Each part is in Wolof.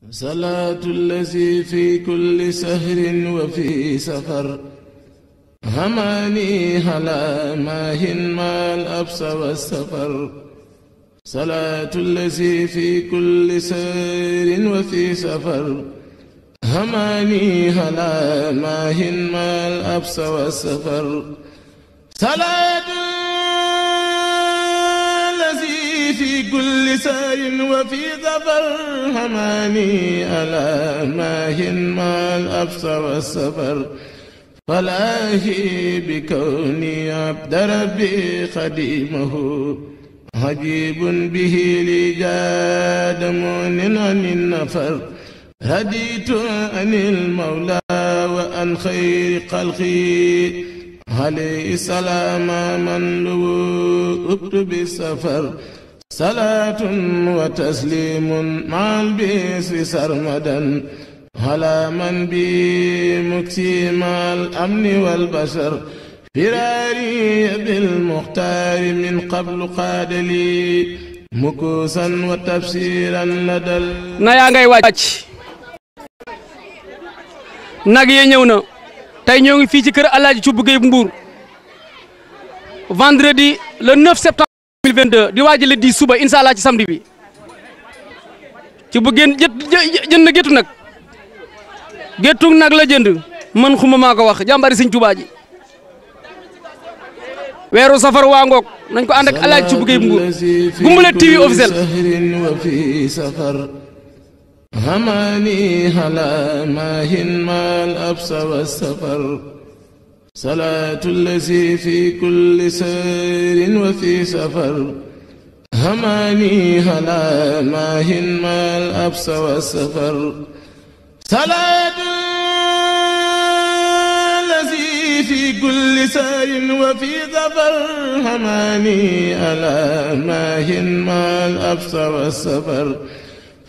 صلاة الذي في كل سهر وفي سفر هماني هلا ماهن ما الأبس والسفر صلاة الذي في كل سهر وفي سفر هماني هلا ماهن ما الأبس والسفر صلاة الذي في كل سار وفي ظفر هماني ألا ماهن ما الأبس والسفر فلاهي بكوني عبد ربي خديمه عجيب به لي جاد مؤن عن النفر هديت عن المولى وعن خير خلقي عليه السلام من لوؤت بالسفر صلاة وتسليم مع البسر سرمدا على من بي مكسيم الأمن والبشر فراري بالمختار من قبل قاد لي مكوسا وتفسيرا لدى نايا ngay wàcc nag ye ñëw na tey ñoo ngi fii ci kër Alaaji Thioub Gueye bu Mbour vendredi le 9 septembre 2022 di waajal le 10 suba incha allah ci samedi bi ci bu génn jënd géttu nag géttu nag la jënd man xuma maa ko wax jàmbari Sëñ Tuubaa ji weeru safar waa ngoog nañ ko ànd ak Alaaji Thioub Gueye bu Mbour Goumbala TV officiel هماني هلا ماهن ما الأبس والسفر صلاة الذي في كل سير وفي سفر هماني هلا ماهن ما الأبس والسفر صلاة الذي في كل سير وفي سفر هماني هلا ماهن ما الأبس والسفر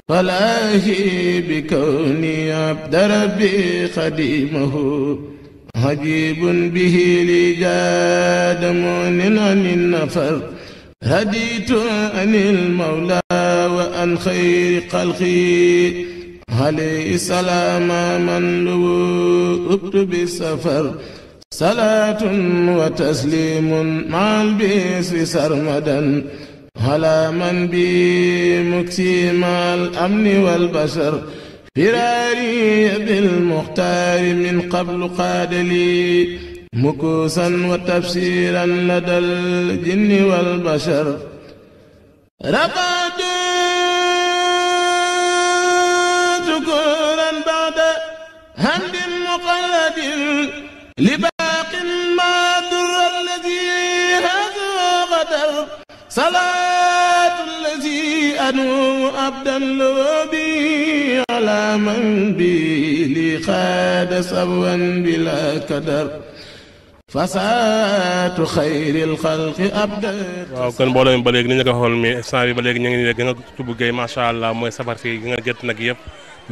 فلاهي بكوني عبد ربي خديمه عجيب به لي جاد مؤن عن النفر هديت عن المولى وعن خير خلقي عليه السلام من لوؤت بالسفر صلاة وتسليم مع البسر سرمدا على من بي مكسيم الأمن والبشر فراري بالمختار من قبل قاد لي مكوسا وتفسيرا لدى الجن والبشر رفعت شكورا بعد هند مقلد لباق ما در الذي هذا غدر صلاة الذي أنو أبدا لوبي على من بي لي خاد سبوا بلا كدر فساة خير الخلق أبدا. waaw kon mbooloo mi ba léegi ni ñu ko xool mi instant bi ba léegi ñu ngi nii nga Thioub Gueye macha allah mooy safar fii nga gët nag yëpp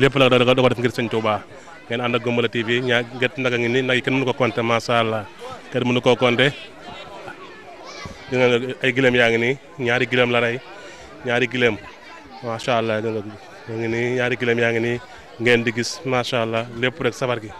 lépp la da ko def ngir Sëñ Tuubaa ngeen ànd ak Goumbala TV ñaa gët nag a ngi nii nag yi kenn mënu ko compter macha allah kenn mënu koo compter. dina ay gilem yaa ngi nii ñaari gilem la rey ñaari gilem macha allah dina ngi nii ñaari gilem yaa ngi nii ngeen di gis macha allah lépp rek sabar gi.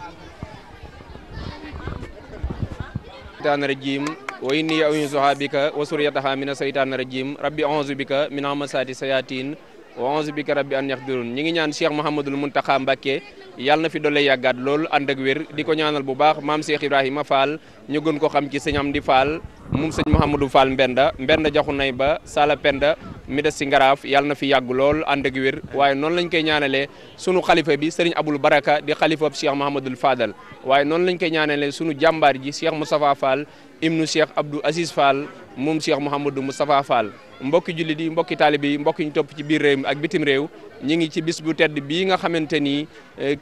seytaan rajim wa inni a'uuzu bika wa suriyataha mina seytaan rajim rabbi a'uuzu bika min hamasaati sayatin wa a'uuzu bika rabbi an yaxdurun ñi ngi ñaan Cheikh Mouhamadoul Mountakha Mbacké yàlla na fi doole yàggaat lool ànd ak wér di ko ñaanal bu baax maam Cheikh Ibrahima Fall ñu gën ko xam ci sëñ Amdi Fall moom sëñ Mouhamadou Fall Mbenda jaxu nay ba Sala Penda mi des si ngaraaf yàlla na fi yàgg lool ànd ak wér waaye noonu lañ koy ñaanalee sunu xalifa bi sëriñ Aboul Baraka di xalifa Cheikh Mouhamadoul Fadal waaye noonu lañ koy ñaanalee sunu jàmbaar ji Cheikh Moustapha Fall ibnu Cheikh Abdou Aziz Fall moom Cheikh Mouhamadou Moustapha Fall mbokki jullit yi mbokki taalibe yi mbokki ñu topp ci biir réew mi ak bitim réew ñi ngi ci bis bu tedd bii nga xamante ni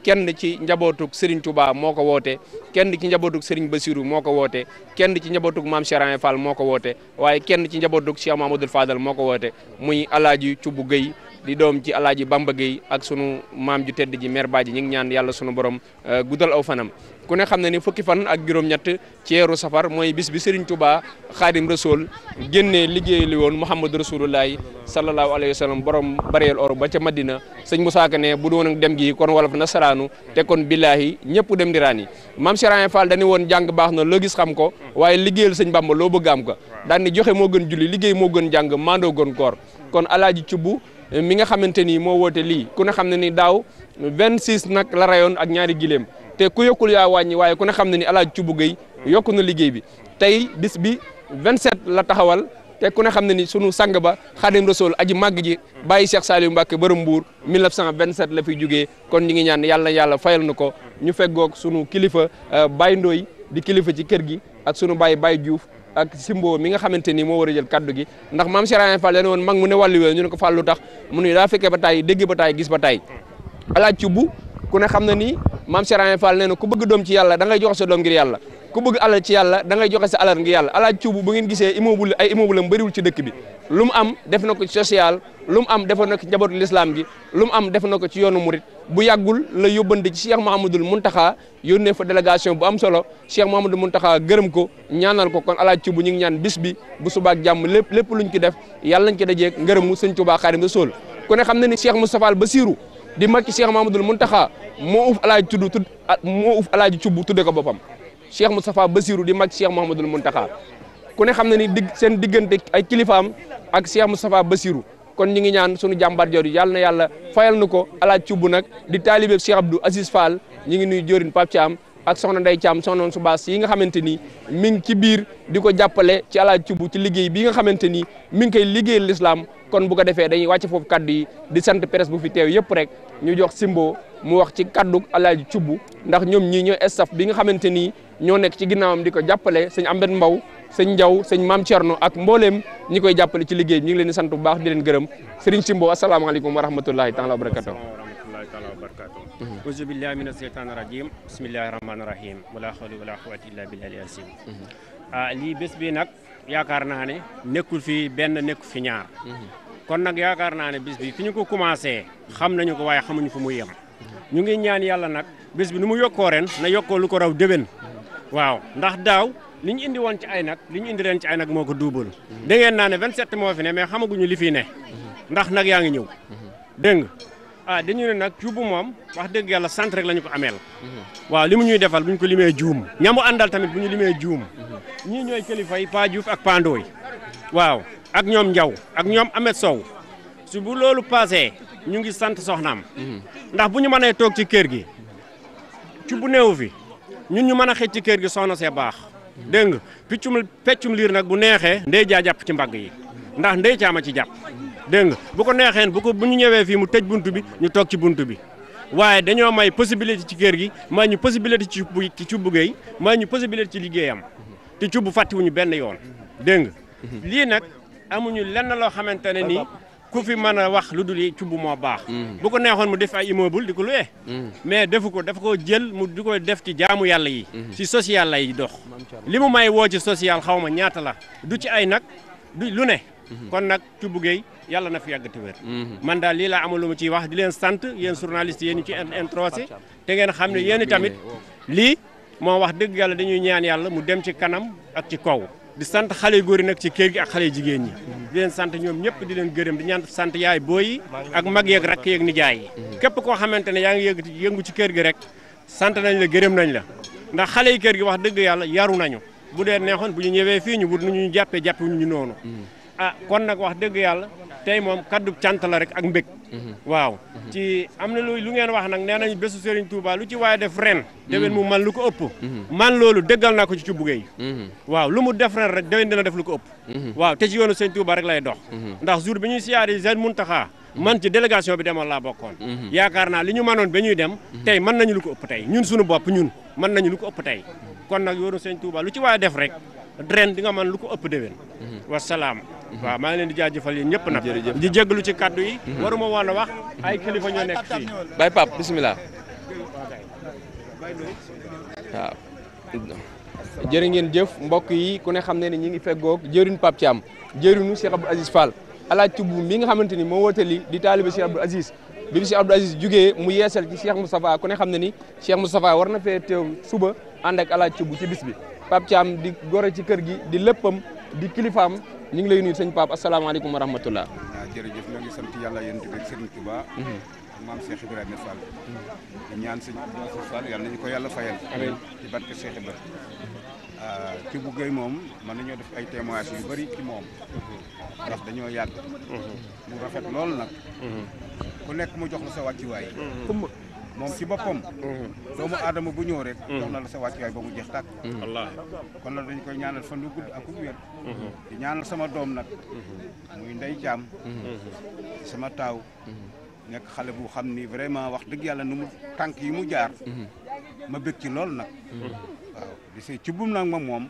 kenn ci njabootug Serigne Touba moo ko woote kenn ci njabootug Serigne Bassirou moo ko woote kenn ci njabootug Mame Cheikh Fall moo ko woote waaye kenn ci njabootug Cheikh Mouhamadoul Fadal moo ko woote muy Alaaji Thioub Gueye di doom ci Alaaji Bamba Gueye ak sunu maam ju tedd ji mère Badji ñi ngi ñaan yàlla sunu borom guddal aw fanam ku ne xam ne ni fukki fan ak juróom-ñett ci weeru safar mooy bis bi Serigne Touba Khadim Rasoul génnee liggéey li woon Muhammadu Rasulullahi sallallahu alayhi wa sallam borom bareel or ba ca Madina sëñ Moussa Ka ne bu doon ak dem gi kon wolof nasaraanu te kon billaahi ñëpp dem di raan yi maam Serigne Fall dañu woon jàng baax na loo gis xam ko waaye liggéeyal sëñ Bamba loo bëgg am ko daan ni joxe moo gën julli liggéey moo gën jàng mandoo gën koor kon Alaaji Cubb mi nga xamante ni moo woote lii ku ne xam ne ni daaw 26 nag la rayoon ak ñaari gileem te ku yokkul yaa wàññi waaye ku ne xam ne ni Alaaji Cubb Gueye yokku na liggéey bi tey bis bi 27 la taxawal te ku ne xam ne ni sunu sang ba Xaadim Rasul aji màgg ji bàyyi Cheikh Saliou Mbacke borom Mbuur 1927 la fi jugee kon ñi ngi ñaan yàlla fayal na ko ñu feggoog sunu kilifa Baye Ndoy di kilifa ci kër gi ak sunu Baye Diouf ak Simbo mi nga xamante ni moo war a jël kaddu gi ndax maam Serigne Fall leen woon mag mu ne wàllu wee ñu ne ko Fall lu tax mu ne daa fekkee ba taay dégg ba taay gis ba taay Alaaji Cubb ku ne xam na ni maam Serigne Fall nee na ku bëgg doom ci yàlla da ngay joxe sa doom ngir yàlla ku bëgg alal ci yàlla da ngay joxe sa alal ngir yàlla Alaaji Cubb bu ngeen gisee ay immeuble am bëriwul ci dëkk bi lu mu am def na ko ci social lu mu am def na ko ci njabootu l'islam gi lu mu am def na ko ci yoonu murit bu yàggul la yóbbante ci Cheikh Mouhamadoul Mountakha yónnee fa délégation bu am solo Cheikh Mouhamadoul Mountakha gërëm ko ñaanal ko kon Alaaji Cubb ñu ngi ñaan bis bi bu subaak jàmm lépp luñ ci def yàlla nañ ci dajeeg ngërëmu sëñ Touba Xaadimu Rasuul ku ne xam ne ni Cheikh Moustapha Bassirou di mag ci Cheikh Mouhamadoul Mountakha moo uf Alaaji Cubb tudde ko boppam Cheikh Moustapha Bassirou di mag ci Cheikh Mouhamadoul Mountakha ku ne xam ne ni seen diggante ay kilifaam ak Cheikh Moustapha Bassirou kon ñi ngi ñaan sunu jàmbaar jooju yàlla na yàlla fayal na ko Alaaji Cubb nag di taalibe Cheikh Abdou Aziz Fall ñi ngi nuy jóorin Pape Thiam ak soxna Ndeye Thiam soxna su baas yi nga xamante ni mi ngi ci biir di ko jàppale ci Alaaji Cubb ci liggéey bi nga xamante ni mi ngi koy liggéeyal l'islam kon bu ko defee dañuy wàcc foofu kaddu yi di sant presse bu fi teew yëpp rek ñu jox Simbo mu wax ci kaddu Alaaji Cubb ndax ñoom ñii ñooy staff bi nga xamante ni ñoo nekk ci ginnaawam di ko jàppale sëñ Ambet Mbaw sëñ Ndiaw sëñ Maam Thierno ak mbooleem ñi koy jàppale ci liggéey bi ñu ngi leen di sant bu baax di leen gërëm Serigne Simbo asalaamaaleykum wa rahmatullahi taala wa barakatuh auzu billahi mina seytaani rajim bismillahi rahmaani rahim wala hawla wala quwwata illa billahi al-azim lii bés bi nag yaakaar naa ne nekkul fi benn nekkul fi ñaar kon nag yaakaar naa ne bés bi fi ñu ko commencé xam nañu ko waaye xamuñu fu muy yem ñu ngi ñaan yàlla nag bés bi nu mu yokkoo ren na yokkoo lu ko raw déwén waaw ndax daaw li ñu indi woon ci ay nag li ñu indi ren ci ay nag moo ko duubal da ngeen naa ne 27 moo fi ne mais xamaguñu li fi ne ndax nag yaa ngi ñëw dégg nga dañu ne nag Cubb moom wax dëgg yàlla sant rek la ñu ko ameel waaw li mu ñuy defal bu ñu ko limee juum ñamu àndal tamit bu ñu limee juum ñii ñooy kilifa yi Pa Diouf ak Pa Ndoy waaw ak ñoom Ndiaw ak ñoom Ahmed Sow su bu loolu passé ñu ngi sant soxnaam ndax bu ñu mënee toog ci kër gi Cubb neewu fi ñun ñu mën a xëj ci kër gi soxna see baax dégg nga peccum liir nag bu neexee ndey jaa jàpp ci mbagg yi ndax ndey caama ci jàpp dégg nga bu ko neexeen bu ñu ñëwee fii mu tëj buntu bi ñu toog ci buntu bi waaye dañoo may possibilité ci kër gi may ñu possibilité ci Cubb Gueye may ñu possibilité ci liggéeyam te Cubb fàttiwuñu benn yoon dégg nga lii nag amuñu lenn loo xamante ne nii ku fi mën a wax lu dul Cubb moo baax bu ko neexoon mu def ay immeuble di ko luwee mais defu ko dafa ko jël mu di ko def ci jaamu yàlla yi ci social lay dox li mu may woo ci social xaw ma ñaata la du ci ay nag du lu ne kon nag Cubb Gueye yàlla na fi yàgg te wér man daal lii laa amul lu mu ciy wax di leen sant yéen journaliste yéen ñu ci introsé te ngeen xam ne yéen tamit lii moo wax dëgg yàlla dañuy ñaan yàlla mu dem ci kanam ak ci kaw di sant xale yu góor yi nag ci kër gi ak xale jigéen ñi di leen sant ñoom ñëpp di leen gërëm di ñaan sant yaay booy yi ak mag yeeg rakk yeeg nijaay yi képp koo xamante ne yaa ngi yëngu ci kër gi rek sant nañ la gërëm nañ la ndax xale yi kër gi wax dëgg yàlla yaru nañu bu dee neexoon bu ñu ñëwee fii ñu wut nu ñu jàppee ñu noonu kon nag wax dëgg yàlla tey moom kaddu cant la rek ak mbég waaw ci am na lu ngeen wax nag nee nañu bésu Serigne Touba lu ci waaye def ren déwén mu man lu ko ëpp man loolu dëggal naa ko ci Cubb Gueye waaw lu mu def ren rek déwén dina def lu ko ëpp waaw te ci yoonu Serigne Touba rek lay dox ndax jour bi ñuy siyaari Sëñ Mountakha man ci délégation bi demoon laa bokkoon yaakaar naa li ñu mënoon ba ñuy dem tey mën nañu lu ko ëpp tey ñun suñu bopp ñun mën nañu lu ko ëpp tey kon nag yoonu Serigne Touba lu ci waaye def rek ren di nga mën lu ko ëpp déwén wasalaam waaw maa ngi leen di jaajëfal yéen ñëpp nag di jégalu ci kaddu yi waruma woon a wax ay kilifa ñoo nekk fii Baye Pape bismillah waaw jërë ngeen jëf mbokk yi ku ne xam ne ne ñi ngi feggoog jëriñ Pape Thiam jëriñu Cheikh Abdou Aziz Fall alaaj Cubb mi nga xamante ni moo woote li di taalibe Cheikh Abdou Aziz bi Cheikh Abdou Aziz jugee mu yeesal ci Cheikh Moustapha ku ne xam ne ni Cheikh Moustapha war na fee teew suba ànd ak alaaj Cubb ci bis bi Pape Thiam di gore ci kër gi di léppam di kilifaam ñu ngi lay nuyu sëñ Pape asalaamaaleykum wa rahmatullah. waaw jërëjëf ñoo ngi sant yàlla yéen tamit Serigne Touba. ak maam Cheikh Ibrahima Fall. di ñaan sëñ Abdou Aziz Fall yàlla nañu ko yàlla fayal. amiin ci barke Cheikh Ibrahima. Cubb Gueye moom mën nañoo def ay témoignages yu bëri ci moom. ndax dañoo yàgg. mu rafet lool nag. ku nekk mu jox la sa wàccuwaay. moom ci boppam. doomu aadama bu ñëw rek. jox na la sa wàccuwaay ba mu jeex tàkk. wallaahi kon nag dañu koy ñaanal fan wu gudd ak wér. di ñaanal sama doom nag. muy Ndey Caam. sama taaw. nekk xale bu xam ni vraiment wax dëgg yàlla nu mu tànk yi mu jaar. ma bëgg ci lool nag. waaw di see Cubbum nag moom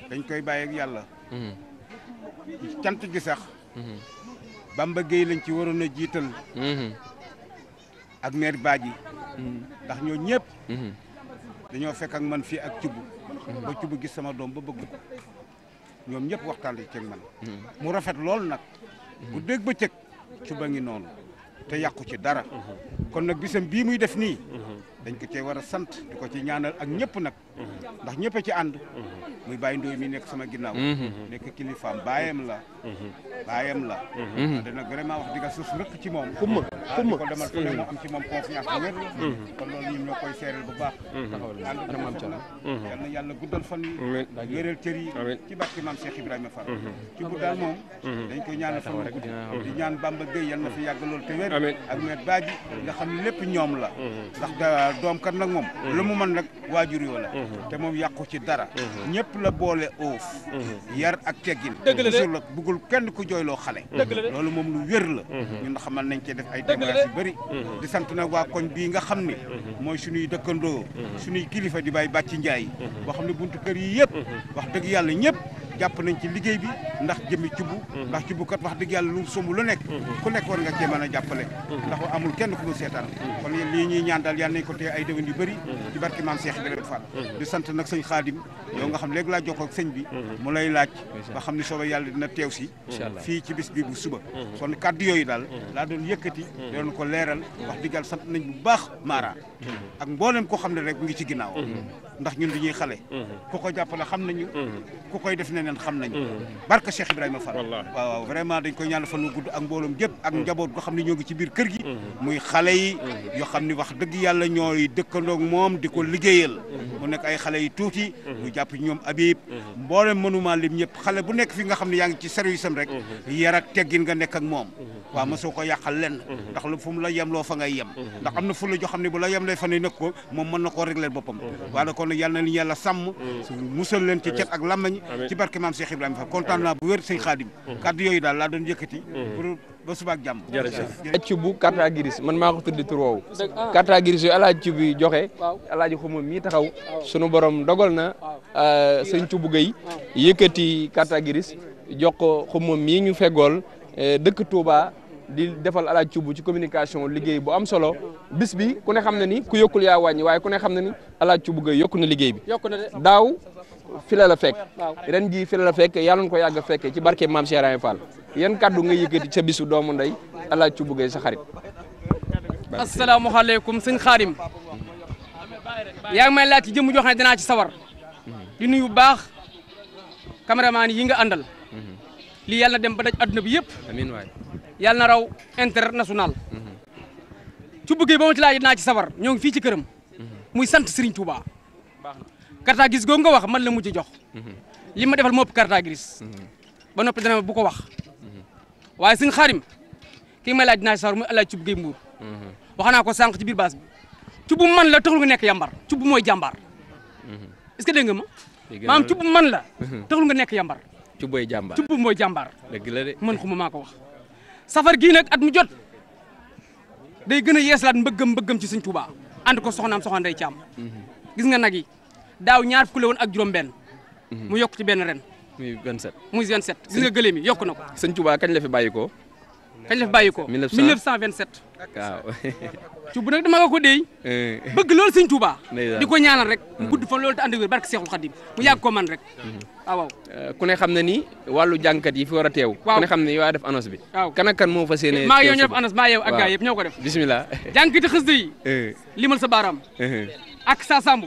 dañ koy bàyyi ak yàlla. cant gi sax. Bamba Gueye lañ ci waroon a jiital. ak maire Badji. ndax ñoo ñëpp. dañoo fekk ak man fii ak Cubb. ba Cubb gis sama doom ba bëgg ko ñoom ñëpp waxtaan ci ak man. mu rafet lool nag. bu dégg ba cëg Cubb a ngi noonu te yàqu ci dara. kon nag bisam bii muy def nii. dañ ko cee war a sant di ko ci ñaanal ak ñëpp nag. ndax ñëpp a ci ànd. muy Baye Ndoye mi nekk sama ginnaaw. nekk kilifaam baayam la. baayam la. te nag vraiment wax dëgg suuf rëkk ci moom. xumma di ko demal fu ne mu am ci moom confiance bu wér. kon loolu ñun ñoo koy seereel bu baax. ànd ak maam Thiam. yal na yàlla guddal fan yi. wéral cër yi. ci barke maam Cheikh Ibrahima Fall. ci bu daal moom. dañ koy ñaanal fan wu gudd. di ñaan Bamba Gueye yal na fi yàgg lool te wér. ak maire Badji nga xam ne lépp ñoom la. ndax doom kat nag moom. lu mu mën nag waajur yoo la. te moom yàqu ci dara. ñëpp la boole oof. yar ak teggin. dëgg la la bëggul kenn ku jooyloo xale. loolu moom lu wér la. ñun xamal nañ cee def ay témoignages yu bëri. di sant nag waa koñ bii nga xam ne. mooy suñuy dëkkandoo. suñuy kilifa di bàyyi bàcc njaay. boo xam ne buntu kër yi yëpp. wax dëgg yàlla ñëpp. jàpp nañ ci liggéey bi ndax jëmi Cubb ndax Cubb kat wax dëgg yàlla lu somb lu nekk ku nekk war nga cee mën a jàppale ndax amul kenn ku mu seetaan kon lii ñuy ñaan daal yàlla nañ ko tee ay déwén yu bëri ci barke maam Cheikh Ibrahima Fall di sant nag sëñ Xaadim yow nga xam léegi laa jokkoo ak sëñ bi mu lay laaj ba xam ne sooba yàlla dina teew si fii ci bis bi bu suba kon kàddu yooyu daal laa doon yëkkati doon ko leeral wax dëgg yàlla sant nañ bu baax Mara ak mboolem koo xam ne rek mu ngi ci ginnaaw ndax ñun dañuy xale ku ko jàppale xam nañu ku koy def neneen xam nañu barke Cheikh Ibrahima Fall waaw vraiment dañ koy ñaanal fan wu gudd ak mbooloom gépp ak njaboot goo xam ne ñoo ngi ci biir kër gi muy xale yi yoo xam ne wax dëgg yàlla ñooy dëkkandoog moom di ko liggéeyal mu nekk ay xale yi tuuti ñu jàpp ñoom Habib mboolem mënuma lim ñëpp xale bu nekk fi nga xam ne yaa ngi ci service am rek yar ak teggin nga nekk ak moom waaw mosoo ko yàqal lenn ndax lu fu mu la yem loo fa ngay yem ndax am na fu la joo xam ne bu la yem lay fa ne nekk ko moom mën na koo régler boppam waaye kon yàlla na leen yàlla sàmm musal leen ci cet ak làmmañ ci barke maam Cheikh Ibrahima Fall kontaan naa bu wér sëñ Xaadim kàddu yooyu daal laa doon yëkkati pour ba suba ak jàmm alaaj Cubb carte grise man maa ko tuddi tur woowu carte grise yooyu alaaj Cubb yi joxe alaaji xuma mii taxaw sunu borom dogal na sëñ Cubb Gueye yëkkati carte grise jox ko xuma mii ñu feggool dëkk Touba di defal alaaj Cubb ci communication liggéey bu am solo bis bi ku ne xam na ni ku yokkul yaa wàññi waaye ku ne xam na ni alaaj Cubb Gueye yokku na liggéey bi daaw fi la fekk ren jii fi la fekk yàlla na ko yàgg a fekkee ci barke maam Cheikh Ibrahima Fall yan kaddu nga yëkkati sa bisu doomu ndey alaaj Cubb Gueye sa xarit. asalaamaaleykum sëñ Xaadim yaa ngi may laaj ci jëmm joo xam ne dinaa ci sawar di nuyu bu baax caméraman yi nga àndal lii yàlla na dem ba daj adduna bi yëpp amiin waay yàlla na raw international Cubb Gueye ba ma ci laaj dinaa ci sawar ñoo ngi fii ci këram muy sant Serigne Touba carte grise googu nga wax man la mujj jox li ma defal moo ëpp carte grise ba noppi dana bu ko wax waaye sëñ Xaadim kii may laaj dinaa ci sawar muy alaaj Cubb Gueye Mbour wax naa ko sànq ci biir baas bi Cubb man la taxul nga nekk yambar Cubb mooy jàmbaar est-ce que dégg nga ma maam Cubb man la taxul nga nekk yambar Cubb mooy jàmbaar Cubb mooy jàmbaar dëgg la de man xuma maa ko wax safar gii nag at mu jot day gën a yeeslaat mbëggam ci sëñ Touba ànd ko soxnaam soxna Ndey Caam gis nga nag yi daaw ñaar fukk la woon ak juróom benn mu yokk ci benn ren muy 27 muy 27 gis nga gëléem yi yokk na ko sëñ Touba kañ la fi bàyyi ko kañ la fi bàyyi ko 1927 waaw cubb nag dama nga ko déy bëgg loolu sëñ Touba di ko ñaanal rek mu gudd fan loolu te ànd ak wér barke Seexul Xadim mu yàgg ko man rek waaw ku ne xam na ni wàllu jàngkat yi fi war a teew ku ne xam ne yow def annonce bi waaw kan ak kan moo fas yéene maa yow ñoo def annonce maa yow ak gaay yëpp ñoo ko def bismillah jàngkati xasida yi limal sa baaraam ak sa samb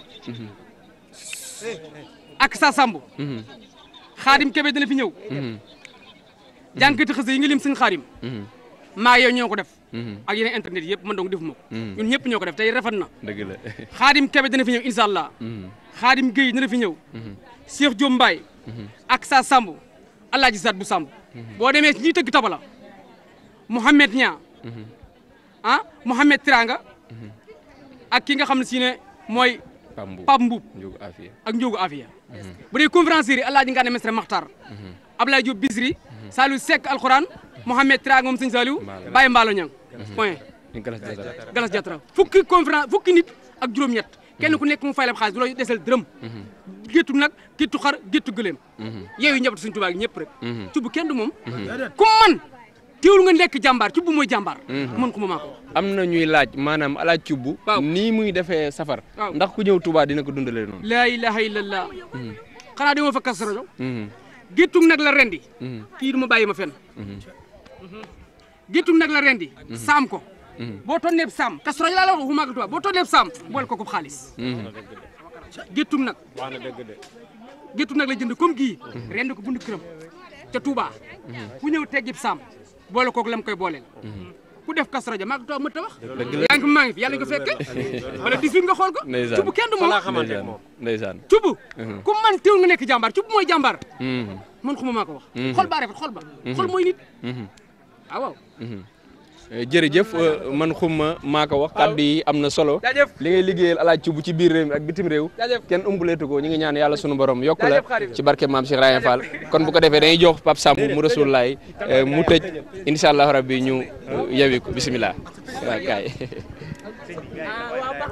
ak sa samb xaadim kebe dana fi ñëw jàngkati xasida yi nga lim sëñ xaadim maa yow ñoo ko def ak yeneen internet yëpp man dong defuma ko ñun ñëpp ñoo ko def tey rafet na dëgg la xaadim kebe dana fi ñëw incha allah xaadim Guèye dana fi ñëw Cheikh Diop Mbaye ak sa samb alaaji Zat bu samb boo demee ci ñiy tëgg tabala Mouhamed Nia Mouhamed Tiranga ak ki nga xam ne si ne mooy Pape Mbuub ak Ndiogu Afia bu dee conférencier yi alaaji Ngane Mestre Makhtar Ablaye Diop Bisri Saliou Seck alxuraan Mouhamed Tiranga moom sëñ Saliou Baye Mballo Niang point Galas Jatra fukki nit ak juróom-ñett kenn ku nekk mu fay la xaalis du la desel dërëm géttu nag géttu xar géttu gëléem yeewu ñëpp suñ tubaab ñëpp rek cubb kenn du moom ku man teewul nga nekk jàmbaar cubb mooy jàmbaar mën ko ma maa ko am na ñuy laaj maanaam alaaj cubb nii muy defee safar ndax ku ñëw Touba dina ko dundale noonu laa ilaha illallah xanaa dama fa kas rajo géttug nag la rendi kii du ma bàyyi ma fenn géttug nag la rendi saam ko boo tonneeb saam kas rajo laa la wax waxu Tuubaa boo tonneeb saam boole ko xaalis géttug nag la jënd comme gii rendi ko bundu këram ca Touba ku ñëw teggib saam boole kook lam koy booleel ku def kas rajo Magal Tuubaa mën ta wax yaa ngi maa ngi fi yàlla nga ko fekke wala 18 nga xool ko cubb kenn du moom ndeysaan cubb ku man teewul nga nekk jàmbaar cubb mooy jàmbaar man xuma maa ko wax xol baa rafet xol ba xol mooy nit waaw jërëjëf man xuma maa ko wax kàddu yi am na solo li ngay liggéeyal alaaj cubb ci biir réew mi ak bitim réew kenn umbuleetu ko ñu ngi ñaan yàlla sunu borom yokku la ci barke maam Cheikh Ibrahima Fall kon bu ko defee dañuy jox Pape Samb mu rasulullaay mu tëj incha allah rabbi ñu yewi ko bisimilah waaw kaay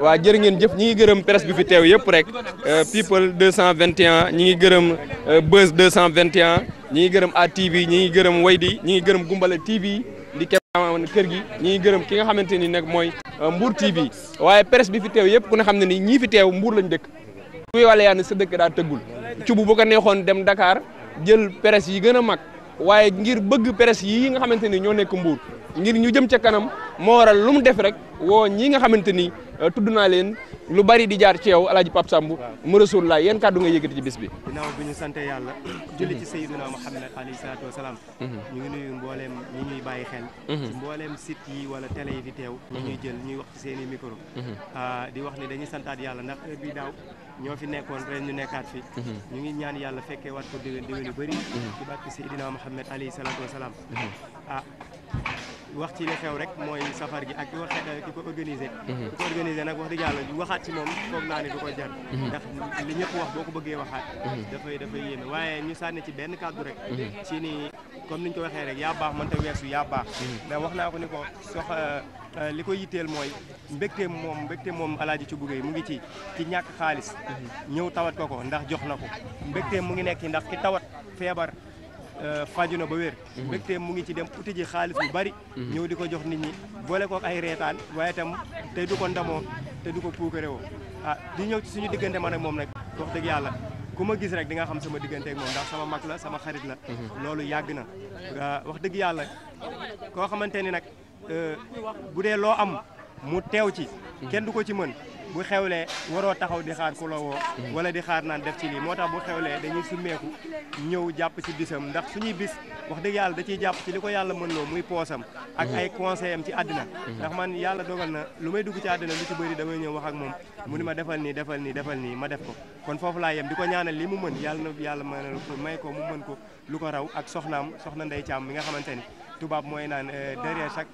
waaw jërë ngeen jëf ñi ngi gërëm presse bi fi teew yëpp rek people 221 ñi ngi gërëm Buzz 221 ñi ngi gërëm ATV ñi ngi gërëm Waydi ñi ngi gërëm Gumbala TV di kër gi ñi ngi gërëm ki nga xamante ni nag mooy Mbour TV waaye presse bi fi teew yëpp ku ne xam ne ni ñii fi teew Mbour lañ dëkk kuy wàlle yaa ne sa dëkk daa tëggul cubu bu ko neexoon dem Dakar jël presse yi gën a mag waaye ngir bëgg presse yi nga xamante ni ñoo nekk Mbour ngir ñu jëm ca kanam moo waral lu mu def rek woo ñi nga xamante ni tudd naa leen lu bari di jaar ci yow alaaji Pape Samb mu Rasulullah yéen kàddu nga yëkkati ci bis bi ginnaaw bi ñu sante yàlla julli ci Seydina Muhammad alayhi salaatu wasalaam ñu ngi nuyu mbooleem ñi ñuy bàyyi xel ci mbooleem site yi wala télé yi fi teew ñi ñuy jël ñuy wax ci seen i micro di wax ni dañuy santaat yàlla ndax heure bi daaw ñoo fi nekkoon ren ñu nekkaat fi ñu ngi ñaan yàlla fekkee waat ko déwén yu bëri ci barke Seydina Muhammad alayhi salaatu wasalaam wax ci li xew rek mooy safar gi ak ki ko organisé nag wax dëgg yàlla waxaat ci moom foog naa ne du ko jar ndax li ñëpp wax boo ko bëggee waxaat dafay yéeme waaye ñu sànni ci benn kàddu rek ci ni comme niñ ko waxee rek yaa baax mënta weesu yaa baax mais wax naa ko ni ko li ko yitteel mooy mbégteem moom alaaji ci buggee mu ngi ci ñàkk xaalis ñëw tawat ko ndax jox na ko mbégteem mu ngi nekk ndax ki tawat feebar faju na ba wér mbégteem mu ngi ci dem uti ji xaalis bu bari ñëw di ko jox nit ñi boole ko ay reetaan waaye itam te du ko ndamoo te du ko puukarewoo di ñëw ci suñu diggante man ak moom nag wax dëgg yàlla ku ma gis rek di nga xam sama diggante ak moom ndax sama mag la sama xarit la loolu yàgg na wax dëgg yàlla koo xamante ni nag bu dee loo am mu teew ci kenn du ko ci mën bu xewlee waroo taxaw di xaar ku la woo wala di xaar naan def ci lii moo tax bu xewlee dañuy summeeku ñëw jàpp ci bisam ndax suñuy bis wax dëgg yàlla da ciy jàpp ci li ko yàlla mën loo muy poosam ak ay conseil am ci àddina ndax man yàlla dogal na lu may dugg ci àddina lu ci bëri damay ñëw wax ak moom mu ni ma defal nii ma def ko kon foofu laa yem di ko ñaanal li mu mën yàlla na yàlla may ko mu mën ko lu ko raw ak soxna Ndeye Thiam mi nga xamante ni tubaab mooy naan derrière chaque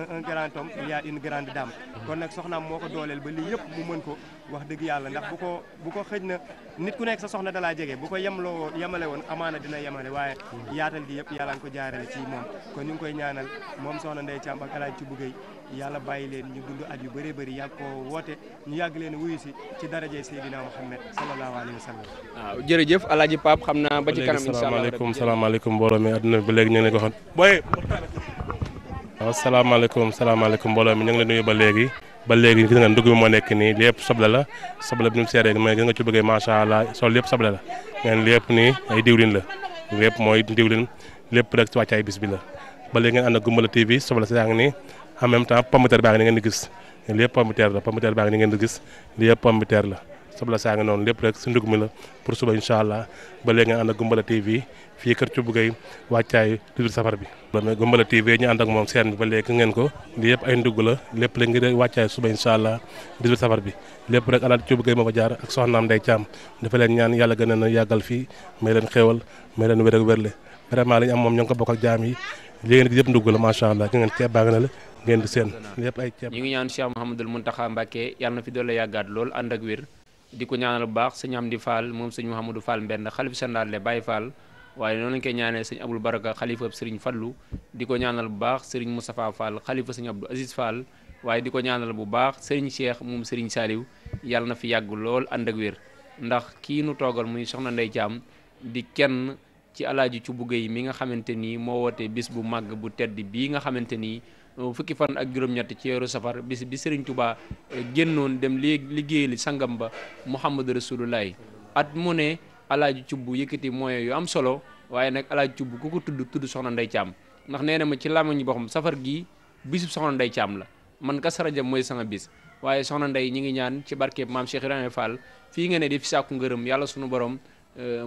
un grand homme il y a une grande dame kon nag soxnaam moo ko dooleel ba lii yëpp mu mën ko wax dëgg yàlla ndax bu ko xëj na nit ku nekk sa soxna dalaa jege bu ko yemale woon amaana dina yemale waaye yaatal gi yëpp yàlla nga ko jaarale ci moom kon ñu ngi koy ñaanal moom soxna Ndeye Thiam ak alaaj ci buggéey yàlla bàyyi leen ñu dund at yu bëree bëri yàgg koo woote ñu yàgg leen wuyu si ci daraje Seydina Muhammad sallallahu alayhi wa sallam waaw jërëjëf alaaji Pape xam naa ba ci kanam inshallah salaamaaleykum mbooloo mi àdduna bi léegi ñu ngi leen ko xam waaw salaamaaleykum mbooloo mi ñu ngi leen nuyu ba léegi gis nga ndugg bi moo nekk nii lépp soble la soble bi ñu seeree mais gis nga ci bëggee macha allah sol lépp soble la ngeen lépp nii ay diwlin la lépp mooy diwlin lépp rek ci wàccaay bis bi la ba léegi ngeen ànd ak Goumbala TV soble si yaa ngi nii en même temps pomme de terre baa ngi ni ngeen di gis lépp pomme de terre la pomme de terre baa ngi ni ngeen di gis lépp pomme de terre la soble saa ngi noonu lépp rek si ndugg mi la pour suba incha allah ba léegi ngeen ànd ak Goumbala TV fii kër ci bëggee wàccaay 18 safar bi Goumbala TV ñu ànd ak moom seen bi ba léegi ngeen ko lii yëpp ay ndugg la lépp la ngir wàccaay suba incha allah 18 safar bi lépp rek alaaj ci bëggee moo fa jaar ak soxnaam Ndey Caam dafa leen ñaan yàlla gën a yàggal fii may leen xéewal may leen wér ak wérle vraiment li ñu am moom ñoo ngi ko bokk ak jaam yi léegi nag yëpp ndugg la macha allah ngeen ceeb baa ngi na la ngeen di seen lépp ay ceeb ñu ngi ñaan Cheikh Mouhamadoul Mountakha Mbacké yàlla na fi doole yàggaat lool ànd ak wér di ko ñaanal bu baax sëñ Amdi Fall moom sëñ Mouhamadou Fall Mbend xalifa général le Baye Fall waaye noonu lañ koy ñaanee sëñ Abdou Baraka xalifa sëriñ Fallu di ko ñaanal bu baax sëriñ Moustapha Fall xalifa sëñ Abdou Aziz Fall waaye di ko ñaanal bu baax sëriñ Cheikh moom sëriñ Saliou yàlla na fi yàgg lool ànd ak wér ndax kii nu toogal muy soxna Ndey Caam di kenn ci alaaji ci buggéey mi nga xamante nii moo woote bis bu màgg bu tedd bii nga xamante nii fukki fan ak juróom-ñett ci weeru safar bis bi Serigne Touba génnoon dem liggéeyali sangam ba Muhammadu Rasulullahi at mu ne alaaji cubb yëkkati moyens yu am solo waaye nag alaaji cubb ku ko tudd soxna Ndey Caam ndax nee na ma ci làmmiñ boo xam safar gii bisub soxna Ndey Caam la man Kazu Rajab mooy sama bis waaye soxna Ndey ñi ngi ñaan ci barkeeb maam Cheikh Ibrahima Fall fii nga ne di fi sàkku ngërëm yàlla sunu borom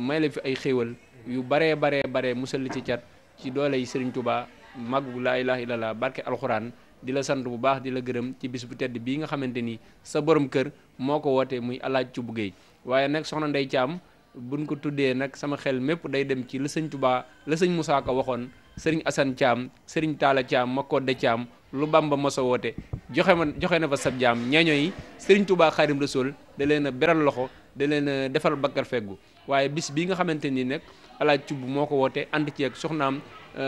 may la fi ay xéewal yu baree musal li ci cat ci doole yi Serigne Touba màggu laa ilaha illallah barke alxuraan di la sant bu baax di la gërëm ci bis bu tedd bii nga xamante ni sa borom kër moo ko wootee muy alaaj ci buggéey waaye nag soxna Ndey Caam buñ ko tuddee nag sama xel mépp day dem ci la sëñ Touba la sëñ Moussa Ka waxoon sëriñ Assane Caam sëriñ Taala Caam ma kodde Caam lu Bamba mosa woote joxe na fa sab jaam ñeeño yi sëriñ Touba Xaadim Rasul da leen a beral loxo da leen a defal bakkar feggu waaye bis bii nga xamante ni nag alaaj cubb moo ko woote ànd ci ak soxnaam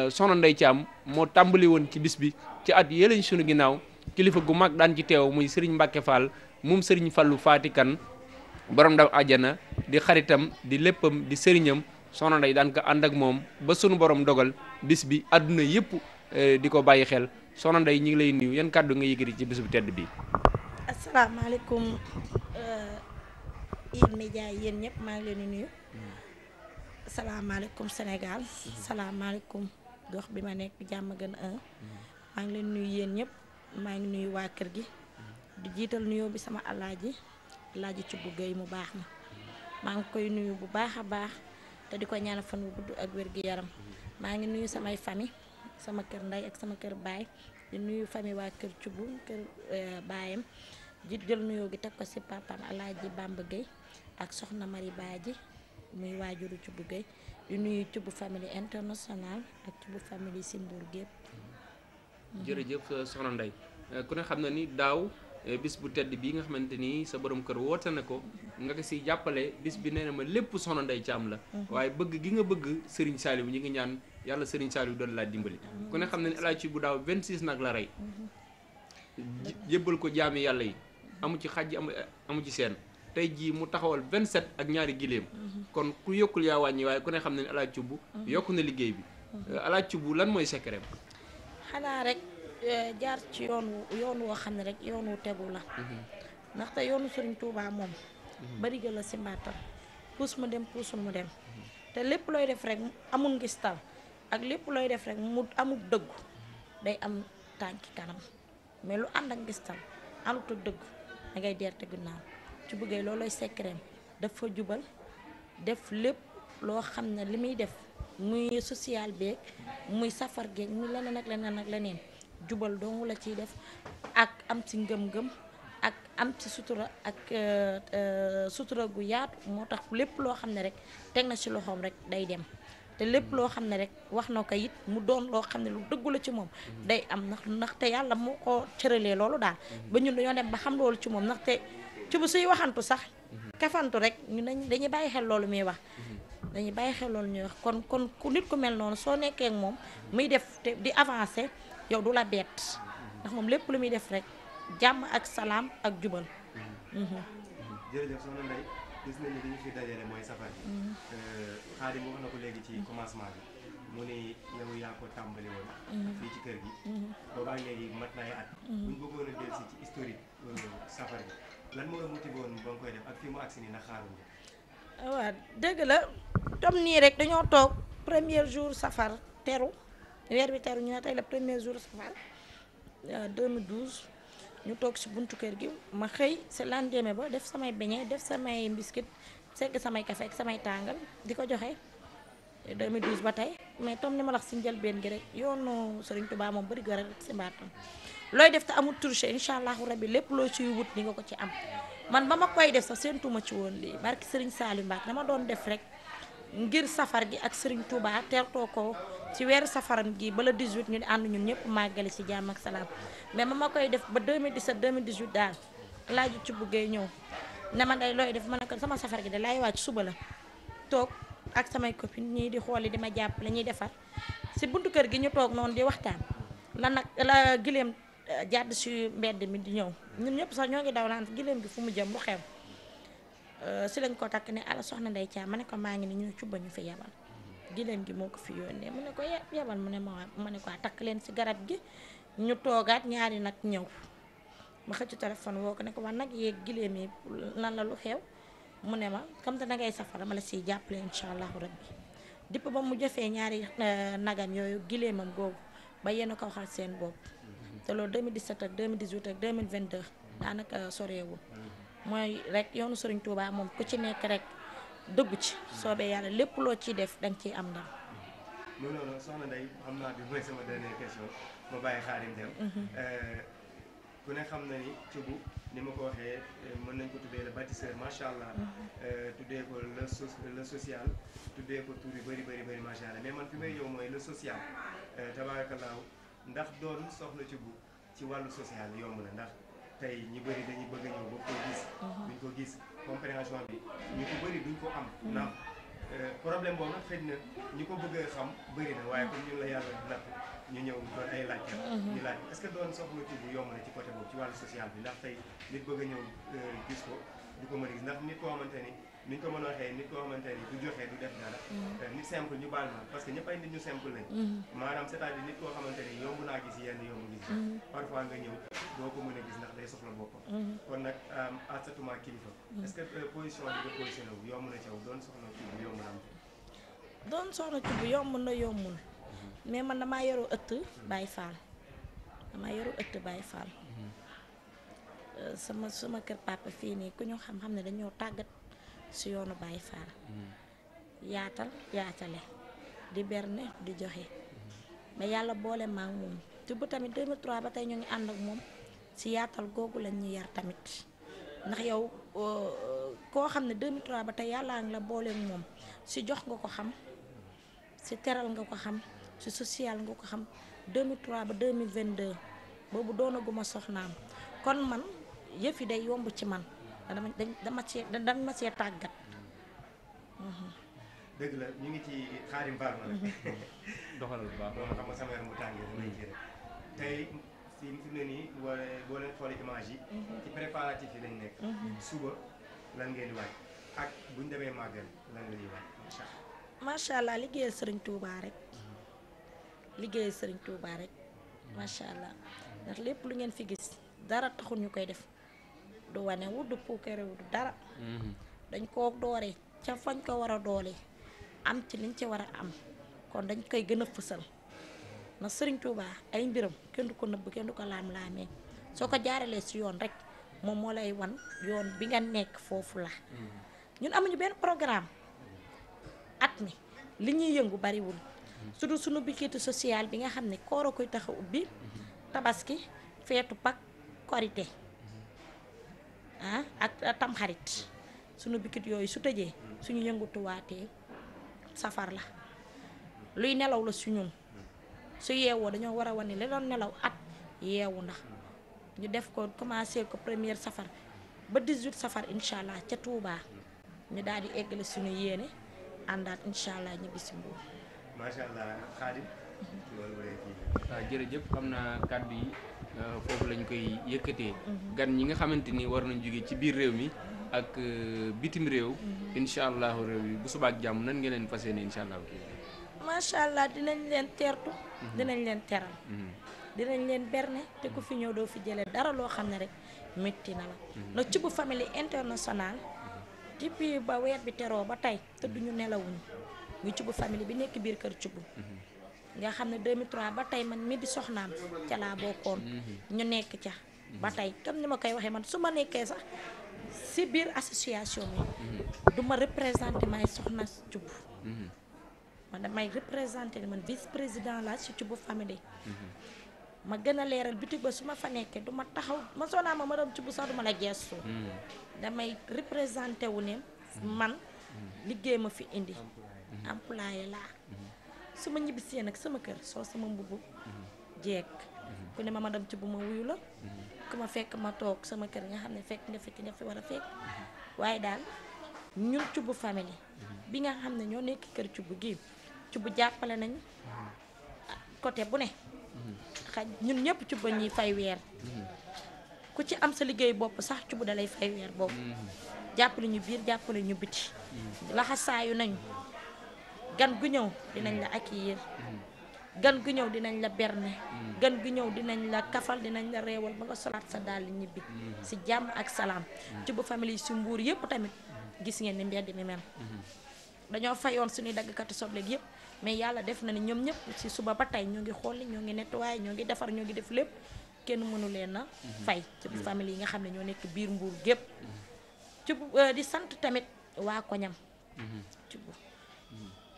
soxna Ndey Caam moo tàmbali woon ci bis bi ci at yëleñ sunu ginnaaw kilifa gu mag daan ci teew muy Serigne Mbacke Fall moom Serigne Fallu Faatikan borom ndaw àjjana di xaritam di léppam di sëriñam soxna Ndey daan ko ànd ak moom ba sunu borom dogal bis bi àdduna yëpp di ko bàyyi xel soxna Ndey ñi ngi lay nuyu yan kàddu nga yëkkati ci bis bu tedd bi. asalaamaaleykum yéen média yéen ñëpp maa ngi leen di nuyu. salaamaaleykum Sénégal salaamaaleykum gox bi ma nekk jàmm gën a maa ngi leen nuyu yéen ñëpp maa ngi nuyu waa kër gi di jiital nuyoo bi sama alaaji ci buggéey mu baax ma maa ngi koy nuyu bu baax a baax te di ko ñaanal fan wu gudd ak wér gi yaram maa ngi nuyu samay famille sama kër ndey ak sama kër baay di nuyu famille waa kër Cubb kër baayam di jël nuyoo gi teg ko ci papaam alaaji Bamba Gueye ak soxna Mari Baaji muy waajuru Cubb Gueye di nuyu Cubb famille international ak Cubb famille si Mbour gépp. jërëjëf soxna Ndey ku ne xam na ni daaw bis bu tedd bii nga xamante ni sa borom kër woote na ko nga ko si jàppale bis bi nee na ma lépp soxna Ndey Caam la. waaye bëgg gi nga bëgg Serigne Saliou ñi ngi ñaan yàlla Serigne Saliou doon laa dimbali. ku ne xam na ni alaaj ci bu daaw 26 nag la rey. jébbal ko jaami yàlla yi amu ci xaj amu ci seen. tey jii mu taxawal 27 ak ñaari giléem kon ku yokkul yaa wàññi waaye ku ne xam ne alaaj cubb yokku na liggéey bi alaaj cubb lan mooy secret xanaa rek jaar ci yoon woo xam ne rek yoon wu tegu la ndaxte yoonu Sëriñ Tuubaa moom bari la si mbaatam puus mu dem puusul mu dem te lépp looy def rek amul ngistal ak lépp looy def rek mu amul dëggu day am tànki kanam mais lu ànd ak ngistal àndut ak dëggu da ngay deerte ginnaaw ci bëggee loolooy secret dafa jubal def lépp loo xam ne li muy def muy social beeg muy safar geeg muy leneen ak leneen jubal doomu la ciy def ak am ci ngëm-ngëm ak am ci sutura ak sutura gu yaatu moo tax lépp loo xam ne rek teg na ci loxoom rek day dem te lépp loo xam ne rek wax na ko it mu doon loo xam ne lu dëggu la ci moom day am ndaxte yàlla moo ko cëralee loolu daal ba ñun dañoo dem ba xam loolu ci moom ndaxte ci bu suy waxantu sax kafantu rek ñu dañuy bàyyi xel loolu muy wax dañuy bàyyi xel loolu ñuy wax kon ku nit ku mel noonu soo nekkee ak moom muy def te di avancer yow du la bett ndax moom lépp lu muy def rek jàmm ak salaam ak jubal. jërëjëf soxna Ndeye gis nañu li ñu fi dajale mooy safar bi Xaadim wax na ko léegi ci commencement bi mu ne yow yaa ko tàmbali woon fii ci kër gi boobaa léegi mat na ay at buñ bëggoon a dellu si ci historique safar gi lan moo la motivé woon ba nga koy def ak fii mu agsi nii na xaaruñu waaw dëgg la comme nii rek dañoo toog premier jour safar teru weer bi teru ñu ne tey la premier jour safar 2012 ñu toog si buntu kër gi ma xëy c'est lendemain ba def samay beñe def samay biscuit segg samay café ak samay tàngal di ko joxe 2012 ba tey mais comme ni ma la wax si njëlbeen gi rek yoonu Serigne Touba moom bëri gore rek si mbaatam looy def te amul touché incha allahu rabbi lépp loo ciy wut di nga ko ci am man ba ma koy def sax séentuma ci woon lii barki Serigne Saliou Mbacke dama doon def rek ngir safar gi ak Serigne Touba teertoo ko ci weeru safaram gi ba la 18 ñu di ànd ñun ñëpp màggale ci jàmm ak salaam mais ba ma koy def ba 2017 2018 daal laaju ci buggee ñëw ne ma day looy def ma ne ko sama safar gi de laay wàcc suba la toog ak samay copines ñii di xooli di ma jàppale ñuy defar si buntu kër gi ñu toog noonu di waxtaan la gileem jàdd si mbedd mi di ñëw ñun ñëpp sax ñoo ngi daw naan gileem gi fu mu jëm lu xew si lañ ko takk ne ala soxna Ndey Caam ma ne ko maa ngi ni ñu cubba ñu fi yebal gileem gi moo ko fi yónnee mu ne ko yebal mu ne ma ne ko takk leen si garab gi ñu toogaat ñaari nag ñëw ma xëcc téléphone woo ko ne ko wax nag yeeg gileem yi lan la lu xew mu ne ma comme te dangay safar dama la siy jàppale incha allahu rabbi dipp ba mu jëfee ñaari nagam yooyu gileemam googu ba yéen ko waxal seen bopp te loolu 2017 ak 2018 ak 2022 daanaka soreewul mooy rek yoonu Serigne Touba moom ku ci nekk rek dëggu ci soobee yàlla lépp loo ciy def danga ciy am ndam. non soxna Ndeye xam naa bi mooy sama dernière question ma bàyyi Xaadim dem ku ne xam na ni Thioub ni ma ko waxee mën nañ ko tuddee le bâtisseur macha allah tuddee ko le social tuddee ko tur yu bëri macha allah mais man fi may ñëw mooy le social tabaarakallaahu ndax doon soxna Thioub ci wàllu social yomb na ndax tey ñi bëri dañuy bëgg a ñëw ba ko gis duñ ko gis compréhension bi ñu ko bëri duñ ko am ndax problème boobu nag xëy na ñi ko bëgg a xam bëri na waaye comme ñun la yàlla natt ñu ñëw doon ay laaj ñu laaj est-ce que doon soxna Thioub yomb na ci côté boobu ci wàllu social bi ndax tey nit bëgg a ñëw gis ko du ko mën a gis ndax nit koo xamante ni niñ ko mën a waxee nit koo xamante ni du joxe du def dara nit simple ñu baal ma parce que ñëpp ay nit ñu simple lañ maanaam c'est-à-dire nit koo xamante ni yomb naa gis yenn yomb gis parfois nga ñëw doo ko mën a gis ndax day soxla boppam kon nag asatuma kilifa est-ce que position bi nga positionné wu yomb na ci yow doon soxna Thioub yomb na am doon soxna Thioub yomb na yombul mais man damaa yoru ëtt Baye Fall sama kër papa fii nii ku ñu xam ne dañoo tàggat si yoonu Baye Fall yaatale di berne di joxe mais yàlla boole maa ngi moom Thioub tamit 2003 ba tey ñu ngi ànd ak moom si yaatal googu lañ ñu yar tamit ndax yow koo xam ne 2003 ba tey yàlla ngi la booleek moom si jox nga ko xam si teral nga ko xam si social nga ko xam 2003 ba 2022 boobu doonaguma soxnaam kon man yëf yi day yomb ci man dama cee tàggat. dëgg la ñu ngi ci Xaadim baal ma la doxalal bu baax moom xam nga sama yaram mu tàngee damay ci rek tey fi mu ne nii boo leen xoolee image yi ci préparatif yi lañ nekk suba lan ngeen di waaj ak buñ demee màggal lan nga di waaj macha allah liggéeyal Serigne Touba rek macha allah ndax lépp lu ngeen fi gis dara taxul ñu koy def du wane wu du puukare wu du dara dañ koo dooree ca fañ ko war a doolee am ci liñ ci war a am kon dañ koy gën a fësal na Serigne Touba ay mbiram kenn du ko nëbb kenn du ko laam-laamee soo ko jaaralee si yoon rek moom moo lay wan yoon bi nga nekk foofu la ñun amuñu benn programme at mi li ñuy yëngu bariwul surtout sunu bikitu social bi nga xam ne koor a koy tax a ubbi tabaski feetu pak korité ak tamxarit sunu bikit yooyu su tëjee suñu yëngutuwaatee safar la luy nelaw la su ñun su yeewoo dañoo war a wane li doon nelaw at yeewu ndax ñu def ko commencé ko première safar ba 18 safar incha allah ca Touba ñu daal di eggale suñu yéene àndaat incha allah ñibbi si Mbuur. macha allah Xaadim waaw jërëjëf xam naa kàddu yi foofu lañ koy yëkkatee gan ñi nga xamante ni war nañ jóge ci biir réew mi ak bitim réew incha allahu réew yi bu subaak jàmm nan ngeen leen fas yéene incha allah. macha allah dinañ leen teertu dinañ leen teral dinañ leen berne te ku fi ñëw doo fi jëlee dara loo xam ne rek métti na la ndax Thioub Family International depuis ba weer bi teroo ba tey te duñu nelawuñu muy Thioub Family bi nekk biir kër Thioub nga xam ne 2003 ba tey man mi di soxnaam ca laa bokkoon ñu nekk ca ba tey comme ni ma koy waxee man su ma nekkee sax si biir association bi du ma représenté may soxna Thioub man damay représenté man vice président la si Thioub Family ma gën a leeral bitig ba su ma fa nekkee du ma taxaw ma soonaa ma madame Thioub sax du ma la gestu damay représenté wu ne man liggéey ma fi indi employé laa su ma ñibbisee nag sama kër soo sama mbubu jeeg ku ne ma madame Thioub ma wuyu la ku ma fekk ma toog sama kër nga xam ne fekk nga fi war a fekk waaye daal ñun Thioub Family bi nga xam ne ñoo nekk kër Thioub gi Thioub jàppale nañu côté bu ne xaj ñun ñëpp Thioub ñuy fay weer ku ci am sa liggéey bopp sax Thioub da lay fay weer boobu jàppale ñu biir jàppale ñu biti laxasaayu nañu gan gu ñëw dinañ la accueillir gan gu ñëw dinañ la berne gan gu ñëw dinañ la kafal dinañ la reewal ba nga solaat sa daal ñibbi si jàmm ak salaam Thioub Family si Mbuur yëpp tamit gis ngeen ni mbedd mi mel dañoo fayoon suñuy daggkati sobleeg yëpp mais yàlla def na ni ñoom ñëpp si suba ba tey ñoo ngi xooli ñoo ngi nettoyé ñoo ngi defar ñoo ngi def lépp kenn mënu leen a fay Thioub Family yi nga xam ne ñoo nekk biir Mbuur gépp Thioub di sant tamit waa koñam Thioub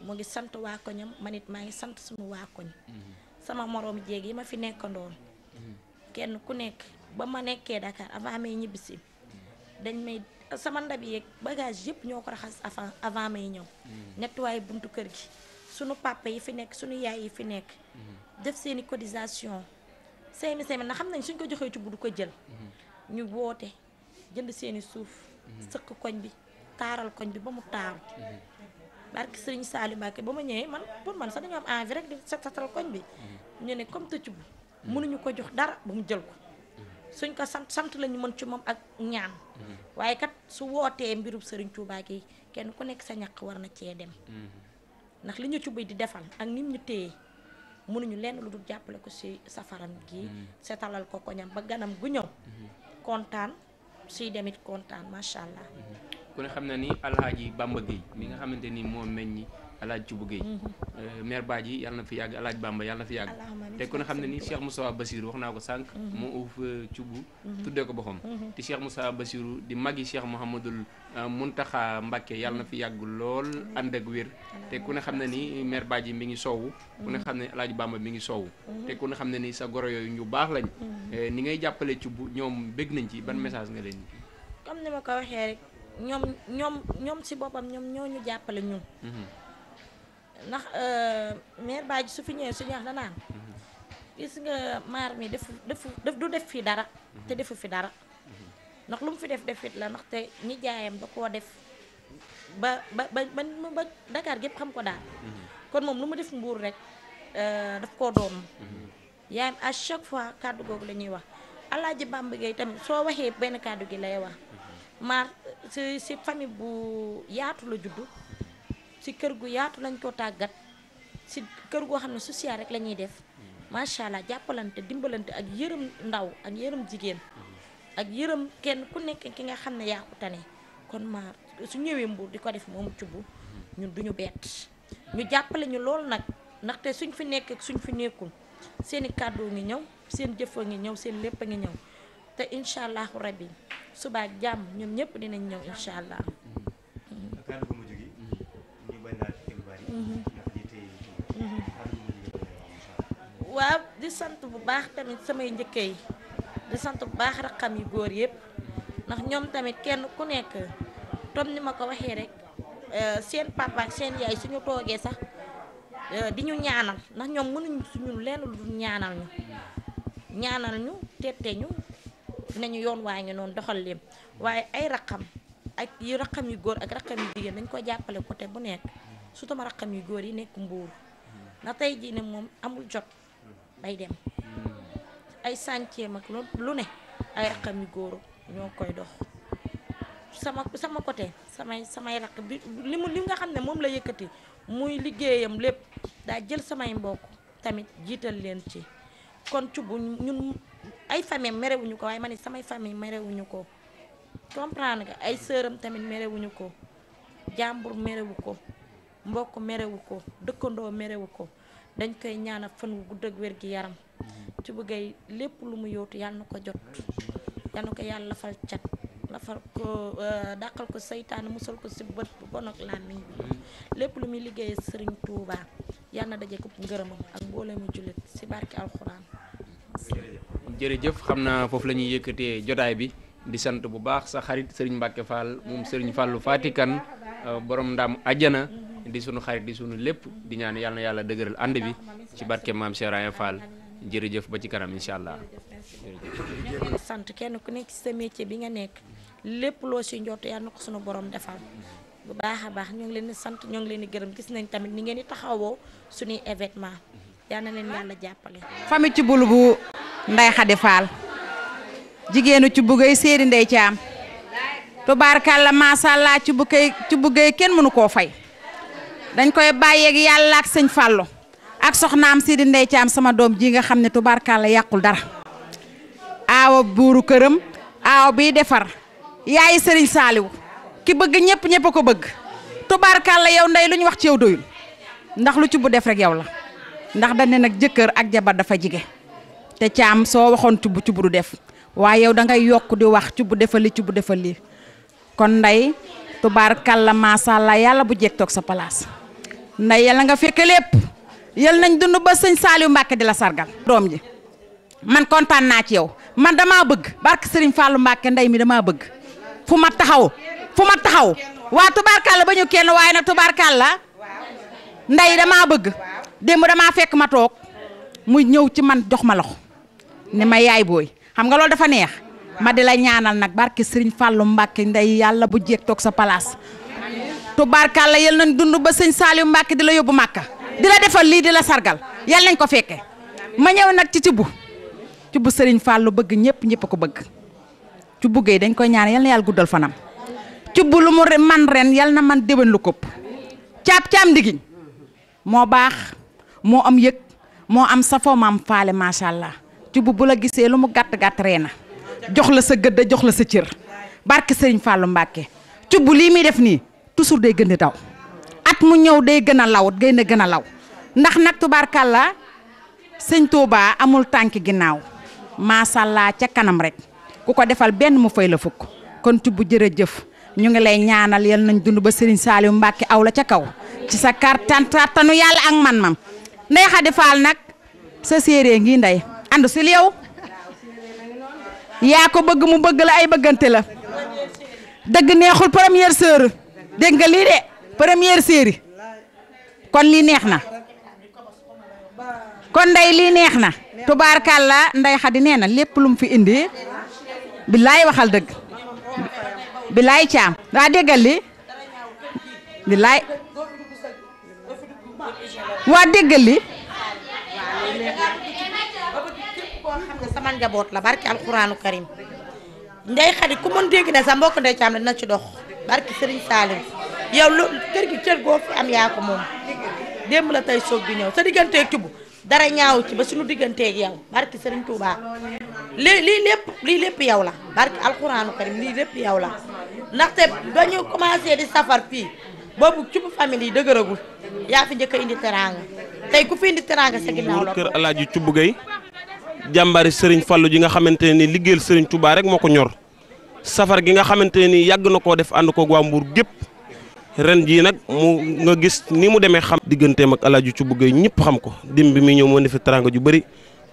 mu ngi sant waa koñam man it maa ngi sant suñu waa koñ sama moroom jéeg yi ma fi nekkandoon kenn ku nekk ba ma nekkee Dakar avant may ñibbisi dañ may sama ndab yeeg bagage yëpp ñoo ko raxas avant may ñëw nettoyé buntu kër gi sunu papa yi fi nekk sunu yaay yi fi nekk def seeni cotisation semi na xam nañ suñ ko joxee Thioub du ko jël ñu woote jënd seeni suuf sëkk koñ bi taaral koñ bi ba mu taaru barki Sëriñ Saliou Mbacké ba ma ñëwee man pour man sax dañoo am envie rek di setal koñ bi ñu ne comme te Thioub mënuñu ko jox dara ba mu jël ko suñ ko sant lañu mën ci moom ak ñaan waaye kat su wootee mbirub Sëriñ Tuubaa gi kenn ku nekk sa ñaq war na cee dem ndax li ñu Thioub di defal ak nim ñu téye mënuñu lenn lu dul jàppale ko ci safaram gi setalal ko koñam ba ganam gu ñëw kontaan suy demit kontaan macha allah. ku ne xam na ni Alaaji Bamba Gueye mi nga xamante ni moo meññi Alaaji Thioub Gueye maire Badji yàlla na fi yàgg Alaaji Bamba yàlla na fi yàgg te ku ne xam ne ni Cheikh Moussa Bassirou wax naa ko sànq moo uuf Thioub tuddee ko boppam te Cheikh Moussa Bassirou di magi Cheikh Mouhamadoul Mountakha Mbacké yàlla na fi yàgg lool ànd ak wér te ku ne xam ne ni maire Badji mi ngi soowu ku ne xam ne Alaaji Bamba mi ngi soowu te ku ne xam ne ni sa goro yooyu ñu baax lañ ni ngay jàppale Thioub ñoom bég nañ ci ban message nga leen comme ni ma ko waxee rek ñoom si boppam ñoom ñoo ñu jàppale ñun ndax maire Badji su fi ñëwee suñu wax danaan gis nga maar mi du def fii dara te defu fi dara ndax lu mu fi defit la ndaxte ñi jaayam da koo def ba Dakar gépp xam ko daal kon moom lu mu def Mbuur rek daf koo doon yaayam à chaque fois kàddu googu la ñuy wax Alaaji Bamba Gueye tamit soo waxee benn kàddu gi lay wax maar si famille bu yaatu la juddu si kër gu yaatu lañ ko tàggat si kër goo xam ne social rek la ñuy def macha allah jàppalante dimbalante ak yërëm ndaw ak yërëm jigéen ak yërëm kenn ku nekk ki nga xam ne yaa ko tane kon maar su ñëwee Mbuur di ko def moom Thioub ñun duñu bett ñu jàppale ñu loolu nag ndaxte suñ fi nekk ak suñ fi nekkul seeni kàddu ngi ñëw seen jëf a ngi ñëw seen lépp a ngi ñëw te incha allahu rabbi suba ak jàmm ñoom ñëpp dinañ ñëw incha allah. waaw di sant bu baax tamit samay njëkke yi di sant bu baax raxam yu góor yëpp ndax ñoom tamit kenn ku nekk comme ni ma ko waxee rek seen papa ak seen yaay suñu toogee sax di ñu ñaanal ndax ñoom mënuñu suñu lenn lu dul ñaanal ñu tette ñu nañu yoon waa ngi noonu doxal leen waaye ay raxam ak yu raxam yu góor ak raxam yu jigéen dañ ko jàppale côté bu nekk surtout ma raxam yu góor yi nekk Mbuur ndax tey jii ne moom amul jot day dem ay chantier mag lu ne ay raxam yu góor ñoo koy dox sama côté samay rakk bi li nga xam ne moom la yëkkati muy liggéeyam lépp daa jël samay mbokk tamit jiital leen ci kon Thioub ñun ay famille merewuñu ko waaye ma ne samay famille merewuñu ko comprendre nga ay sëram tamit merewuñu ko jàmbur merewu ko mbokk merewu ko dëkkandoo merewu ko dañ koy ñaanal fan wu gudd ak wér gi yaram Thioub Gueye lépp lu mu yóotu yàlla na ko jot yàlla na ko yàlla lafal cat lafal ko dàqal ko seytaane musal ko si bët bu bon ak làmmiñ bi lépp lu muy liggéeyee Serigne Touba yàlla na daje ko ngërëmam ak mbooloo mu jullit si barki alxuraan. jërëjëf xam naa foofu la ñuy yëkkatee jotaay bi di sant bu baax sa xarit Serigne Mbacke Fall moom Serigne Fallou Fatikan borom ndam àjjana di sunu xarit di sunu lépp di ñaan yàlla na yàlla dëgëral ànd bi ci barke maam Cheikh Ibra Fall jërëjëf ba ci kanam incha allah. sant kenn ku nekk ci sa métier bi nga nekk lépp loo si njort yàlla na ko sunu borom defal bu baax a baax ñoo ngi leen di sant ñoo ngi leen di gërëm gis nañ tamit ni ngeen di taxawoo suñuy événement yal na leen yàlla jàppale. famille ci bulu bu Ndeye Khady Fall jigéenu ci buggay séeri Ndey Caam tubaarkàlla macha allah ci buggay kenn mënu koo fay dañ koy bàyyeeg yàlla ak sëñ Fallou ak soxnaam Sidi Ndey Caam sama doom ji nga xam ne tubaarkàlla yàqul dara aawa buuru këram aawa biy defar yaayi Serigne Saliou ki bëgg ñëpp a ko bëgg tubaarkàlla yow ndey lu ñu wax ci yow doyul ndax lu ci bu def rek yow la ndax dañ ne nag jëkkër ak jabar dafa jige te Caam soo waxoon ci bu du def waaye yow da ngay yokk di wax ci bu defal lii kon ndey tubaarkàlla macha allah yàlla bu jekk toog sa place ndey yàlla nga fekk lépp yal nañ dund ba sëñ Saliou Mbacke di la sargal doom ji man kontaan naa ci yow man damaa bëgg barke Serigne Fallou Mbacke ndey mi damaa bëgg fu ma taxaw waa tubaarkàlla ba ñu kenn waaye nag tubaarkàlla ndey damaa bëgg démb damaa fekk ma toog muy ñëw ci man jox ma loxo ne ma yaay booy xam nga loolu dafa neex ma di la ñaanal nag barke Serigne Fallou Mbacke ndey yàlla bu jeeg toog sa place tubaarkàlla yal nañ dund ba sëñ Saliou Mbacke di la yóbbu Màkka di la defal lii di la sargal yal nañ ko fekke ma ñëw nag ci Thioub Serigne Fallou bëgg ñëpp ko bëgg Thioub Gueye dañ koy ñaan yal na yàlla guddal fanam Thioub lu mu man ren yal na man déwén lu këpp caam ndigiñ moo baax moo am yëg moo am safoo moo am faale macha allah Thioub bu la gisee lu mu gàtt reena jox la sa gëdd jox la sa cër barke Serigne Fallou Mbacke Thioub lii muy def nii toujours day gën di daw at mu ñëw day gën a law ndax nag tubaarkàlla sëñ Touba amul tànki ginnaaw macha allah ca kanam rek ku ko defal benn mu fay la fukk kon Thioub jërëjëf ñu ngi lay ñaanal yal nañ dund ba Serigne Saliou Mbacke aw la ca kaw ci sa kàttanu yàlla ak man Ndeye Khady Fall nag sa séeréer ngi ndey àndu si yow yaa ko bëgg mu bëgg la ay bëggante la dëgg neexul première sœur dégg nga lii de première série kon lii neex na kon ndey lii neex na tubaarkàlla Ndeye Khady nee na lépp lu mu fi indi billaay waxal dëgg billaay Caam waa déggal li billaay waa déggal li sama njaboot la barki alxuraanu karim Ndeye Khady ku mën dégg ne sa mbokk Ndeye Caam dina ci dox barki Serigne Saliou yow lu kër goo fi am yaa ko moom démb la tey soog bi ñëw sa digganteeg Thioub dara ñaaw ci ba suñu digganteeg yow barki Serigne Touba lii lépp yow la barki alxuraanu karim lii lépp yow la ndaxte ba ñu commencé di safar fii boobu Thioub famille yi dëgëragul yaa fi njëkk a indi teraanga tey ku fi indi teraanga sa ginnaaw la kër Alaaji Thioub Gueye jàmbari Serigne Fallou ji nga xamante ne ni liggéeyal Serigne Touba rek moo ko ñor safar gi nga xamante ne ni yàgg na koo def ànd ko waa Mbour gépp ren jii nag mu nga gis ni mu demee xam digganteem ak Alaaji Thioub Gueye ñëpp xam ko dim bi muy ñëw moo ne fi teraanga ju bëri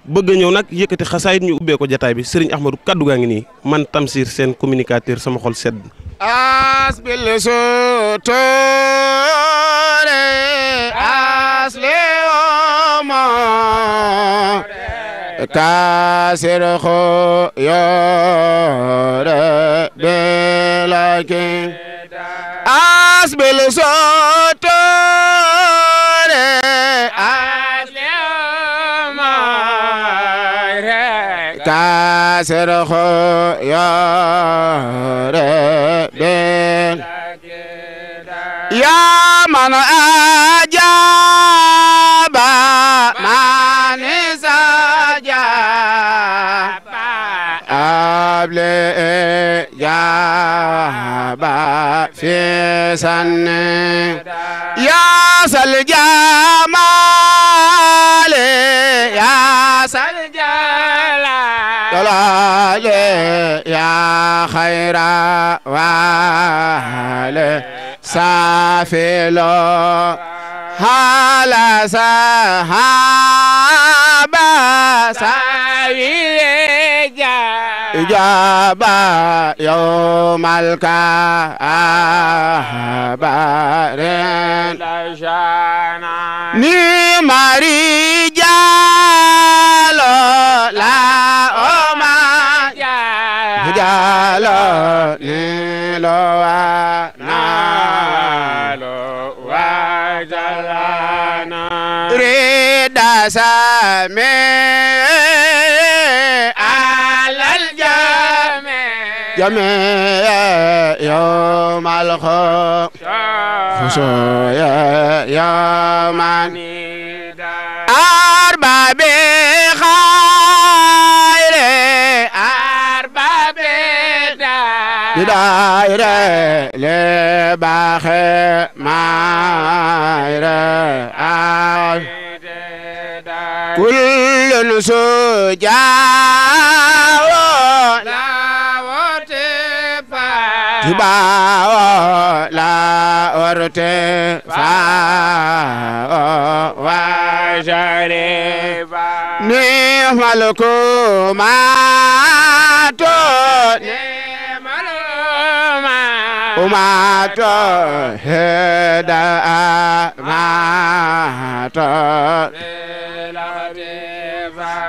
bëgg a ñëw nag yëkkati xasaayit ñu ubbee ko jataay bi Serigne Ahmadou kaddu gaa ngi nii man Tamsir seen communicateur sama xol sedd asbil sutore asli oma kasir kho yore belakin asbil sutore asli oma kasir kho yore ya man من سجاب أبلي جاب في سنة يا سالجمال يا سالجلال يا خير والي سافلو هلا سحاب إجابة يوم الكابر نيم رجال لا أما رجال نيلو نالو وجلانا ريد سامي جميع يوم الخصوص يوم أرباب خير أرباب دايرة لباخر مايرة كل سجاو تباو لا ارتفاع وشريفا نعم الكومات نعم الكومات هدى مات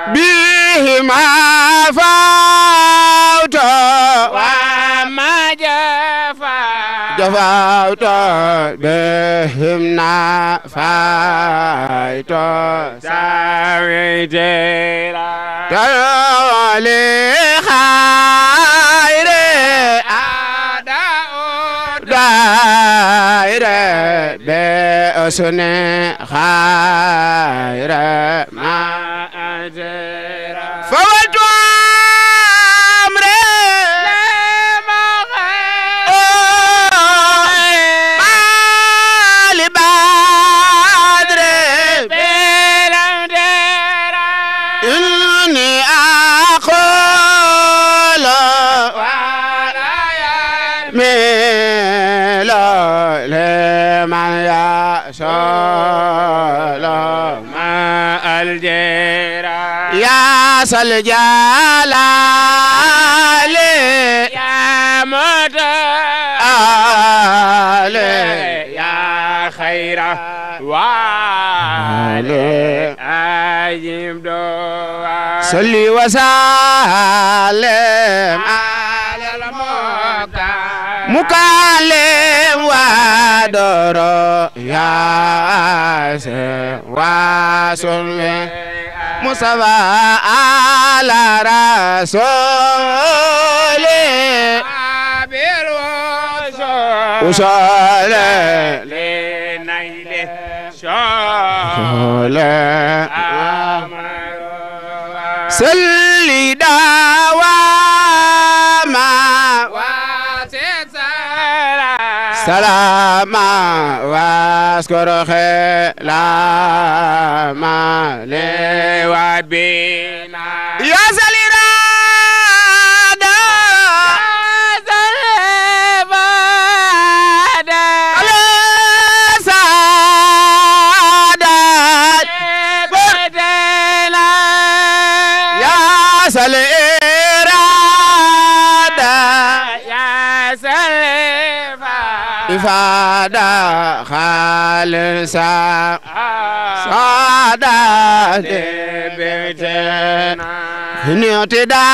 بهما فوت وما جفوت بهم نفيت سويت تولي خير دائر بأسن خير ما أجر فوت يا سالجلال يا متعال يا خير والي أجيب دعاء صلي وسلم على المكلم ودر يا وسلم مصطفى على رسول وصل لنيل شول صلي دواما سلاما واذكر خلاما لوابينا يا سلينا إفادة خالصة سعادة بيتنا نتداء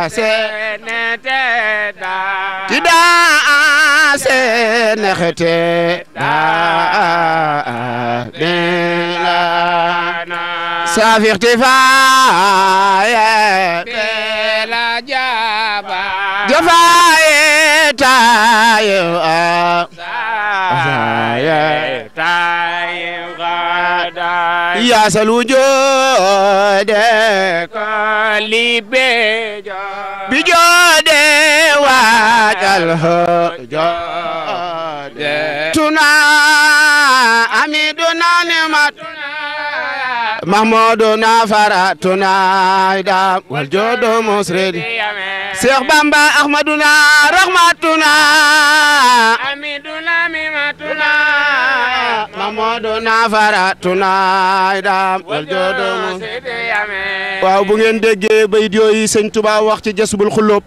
سنختداء بلانا سافي اختفاء بلا جفاء تايو يا سلوجود كالي بجود واجله جود تنا أميدنا نعمتنا محمودنا فراتنا إدام والجود مسرد شيخ بامبا أحمدنا رحمتنا أميدنا ميمتنا محمودنا فراتنا إدام والجود مسرد waaw bu ngeen déggee bayit yooyu sëñ Touba wax ci Jasbul Xulóob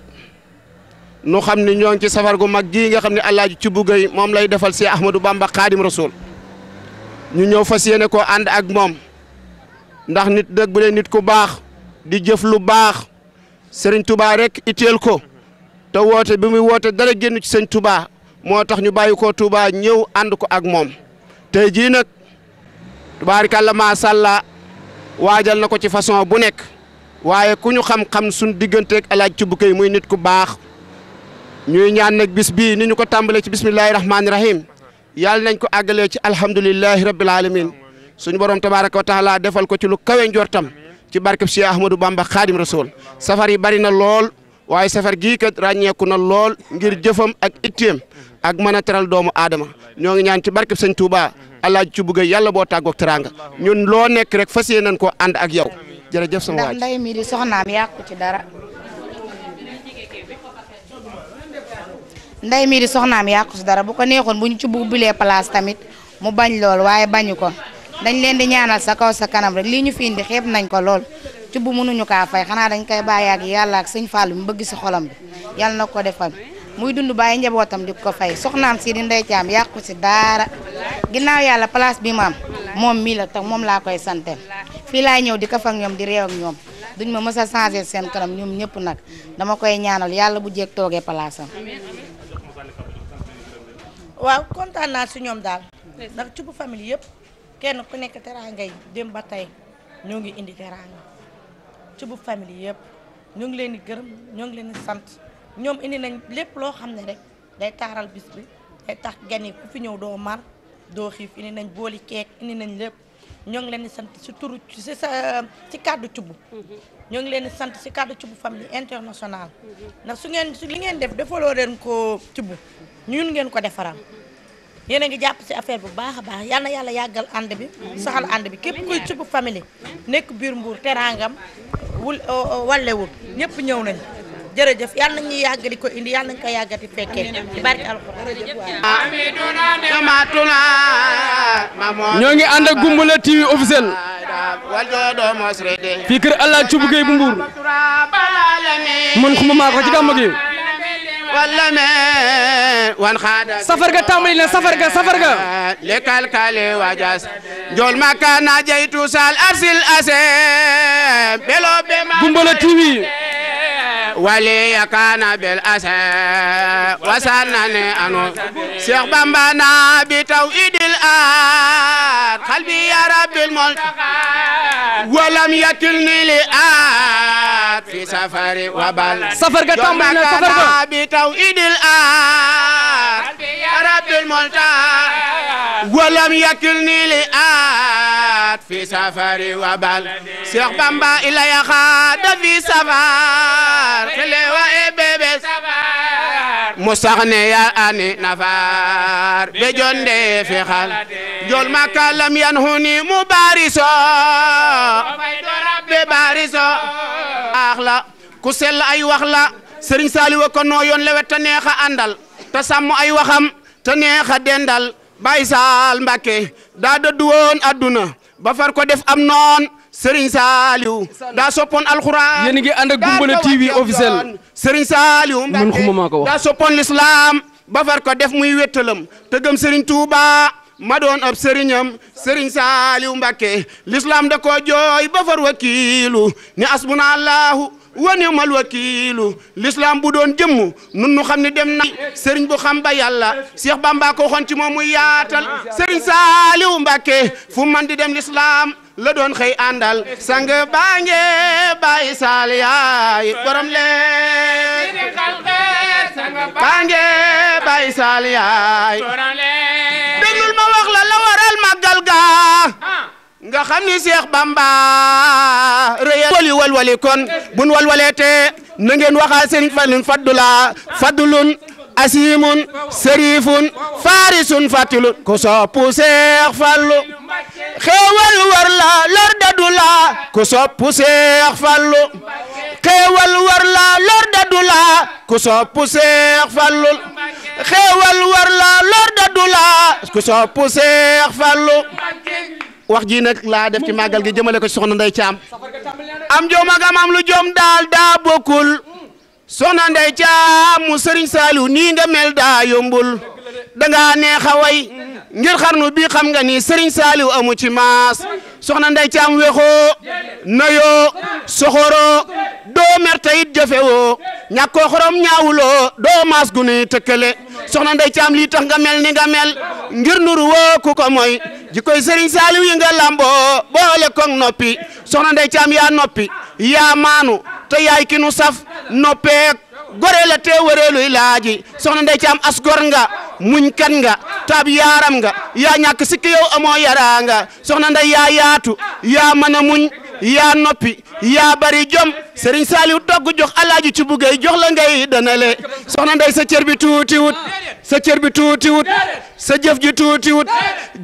nu xam ne ñoo ngi ci safar gu mag gii nga xam ne Alaaji Thioub Gueye moom lay defal si Ahmadou Bamba Xaadim Rasul ñu ñëw fas yéene koo ànd ak moom ndax nit dëgg bu dee nit ku baax di jëf lu baax sëriñ Touba rek itteel ko te woote bi muy woote dara génn ci sëñ Touba moo tax ñu bàyyi ko Touba ñëw ànd ko ak moom tey jii nag tubaarikàlla macha allah waajal na ko ci façon bu nekk waaye ku ñu xam-xam suñ digganteeg Alaaji Thioub Gueye muy nit ku baax ñuy ñaan nag bis bii ni ñu ko tàmbalee ci bismillahi rahmaani rahim yàlla nañ ko àggalee ci alhamdulillahi rabbil alamin suñu borom tabaraka wa taala defal ko ci lu kawe njortam ci barkeb Cheikh Ahmadou Bamba Khadim Rasoul safar yi bari na lool waaye safar gii kat ràññeeku na lool ngir jëfam ak itteem ak mën a teral doomu aadama ñoo ngi ñaan ci barkeb sëñ Touba Alaaji Thioub Gueye yàlla boo tàggoog teranga ñun loo nekk rek fas yéene nañ koo ànd ak yow jërëjëf sama waaj ndax nday mi di soxnaam yàqu ci dara nday mi di soxnaam yàqu ci dara bu ko neexoon bu ñu ci bubbilee place tamit mu bañ lool waaye bañu ko dañ leen di ñaanal sa kaw sa kanam rek lii ñu fi indi xeeb nañ ko lool ci bu mënuñu kaa fay xanaa dañ koy bàyyi ak yàlla ak sëñ Fallou mu bëgg si xolam bi yàlla na ko defal muy dund bàyyi njabootam di ko fay soxnaam si di Ndey Caam yàqu si dara ginnaaw yàlla place bi maam moom mii la tax moom laa koy sante fii laay ñëw di kaf ak ñoom di réew ak ñoom duñ ma mës a changer seen kanam ñoom ñëpp nag dama koy ñaanal yàlla bu jeeg toogee place am. waaw kontaan naa si ñoom daal ndax Thioub famille yëpp kenn ku nekk teraanga yi dem ba tey ñoo ngi indi teraanga Thioub famille yëpp ñoo ngi leen di gërëm ñoo ngi leen di sant ñoom indi nañ lépp loo xam ne rek day taaral bis bi day tax gan yi ku fi ñëw doo mar doo xiif indi nañ booli keek indi nañ lépp ñoo ngi leen di sant si turu si kàddu Thioub ñoo ngi leen di sant si kàddu Thioub famille international ndax su li ngeen def defaloo leen ko Thioub ñun ngeen ko defaral yéen a ngi jàpp si affaire bu baax a baax yal na yàlla yàggal ànd bi saxal ànd bi képp kuy Thioub famille nekk biir Mbour teraangam wallewul ñëpp ñëw nañ jërëjëf yal na ñuy yàgg di ko indi yal nañ ko yàggati fekkee ci barke alxuraan ñoo ngi ànd ak Goumbala TV officiel fii kër Alaaji Thioub Gueye bu Mbour man xuma maa ko ci gàmmu gi safar ga tàmbali na safar ga lekal kale wajas jol makana jaytu sal arsil ase belo be ma Goumbala TV wali yakana bel ase wasanane anu Cheikh Bamba na bi tawhidil at qalbi ya rabbil multaqa walam yakilni li at fi safari wabal safar ga tàmbali na safar ga bi tawhidil at qalbi ya rabbil multaqa walam yakilni li at fi safari wabal Cheikh Bamba ila ya khada fi safar khile wa bebe safar mustaghni ya ani nafar be jonde fi khal jol makalam yanhuni mubariso be bariso akhla ku sel ay wax la Serigne Saliou ko no yon lewet ta neexa àndal te sàmm ay waxam te neexa dendal Baye Sall Mbacké daa dëddu woon adduna ba far ko def am noon Serigne Saliou daa soppoon alxuraan yéen a ngi ànd ak Goumbala TV officiel Serigne Saliou man xuma maa ko wax daa soppoon l'islam ba far ko def muy wéttalam te gëm Serigne Touba ma doon ab sëriñam Serigne Saliou Mbacké l'islam da ko jooy ba far wakiilu ni asbuna allahu wa ni'mal wakiilu l'islam bu doon jëmm nun nu xam ne dem na Serigne bu xam ba yàlla Cheikh Bamba ko waxoon ci moom muy yaatal Serigne Saliou Mbacké fu man di dem l'islam la doon xëy àndal sang baange Baye Sall yaay borom leen baange Baye Sall yaay déglul ma wax la waral màggal ga nga xam ni Seex Bamba rëy walwali kon bun walwaleete na ngeen waxaa sëriñ Fallu fadlun asimun serifun farisun fatilun ku soppu Seex Fallu xéewal war la lor dadu la ku soppu Seex Fallu xéewal war la lor dadu la ku soppu Seex Fallu xéewal war la lor dadu la ku soppu Seex Fallu wax ji nag laa def ci màggal gi jëmale ko ci soxna Ndey Caam am joom ak am lu joom daal daa bokkul soxna Ndey Caam mu Sëriñ Saaliw nii nga mel daa yombul danga neex a way ngir xarnu bi xam nga ni Sëriñ Saaliw amu ci maas soxna Ndey Caam wexoo noyoo soxoroo doo mer tayit jëfewoo ñàkkoo xorom ñaawuloo doo maas gu nuy tëkkale soxna Ndey Caam lii tax nga mel ni nga mel ngir nuru woo ku ko mooy jikoy Sëriñ Saaliw yi nga lamboo boole koog noppi soxna Ndey Caam yaa noppi yaa maanu te yaay ki nu saf noppeek gore la te wëreeluy laaji soxna Ndey Caam as gor nga muñ kan nga taab yaaram nga yaa ñàkk sikki yow amoo yaraa nga soxna Ndey yaa yaatu yaa mën a muñ yaa noppi yaa bari jom Sëriñ Saaliw togg jox alaaji ci buggey jox la ngay danale soxna Ndey sa cër bi tuutiwut sa cër bi tuutiwut sa jëf ji tuutiwut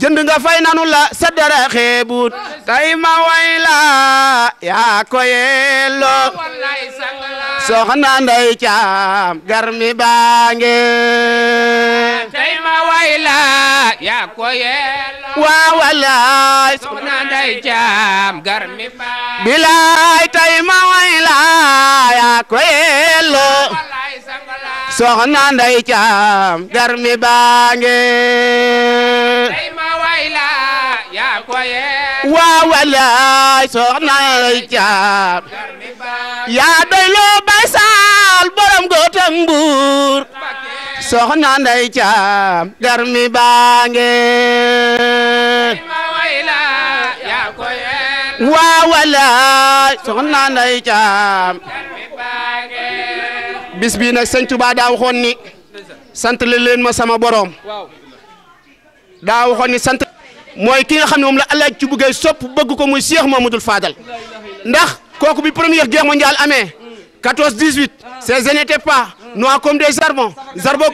jënd nga fay nanu la sa dara xeebut tay ma way la yaa ko yelloo soxna Ndey Caam garmi baange tay ma way la yaa ko yelloo waa wallaay soxna Ndey Caam garmi baange bilaay tay ma way la yaa ko yelloo soxna Ndey Caam garmi baange tay ma way la yaa ko yelloo waa wallaay soxna Ndey Caam yaa doy loo bay saal borom gootak Mbuur soxna Ndey Caam garmi baange waa wallaay soxna Ndey Caam bis bi nag Sëñ Tuubaa daa waxoon ni sant leen ma sama borom daa waxoon ni sant mooy ki nga xam ne moom la Alaaji ci buggee sopp bëgg ko muy Cheikh Mamadou Fadal ndax kooku bi première guerre mondiale amee 14-18 ces jeunes n'étaient pas noirs comme des charbons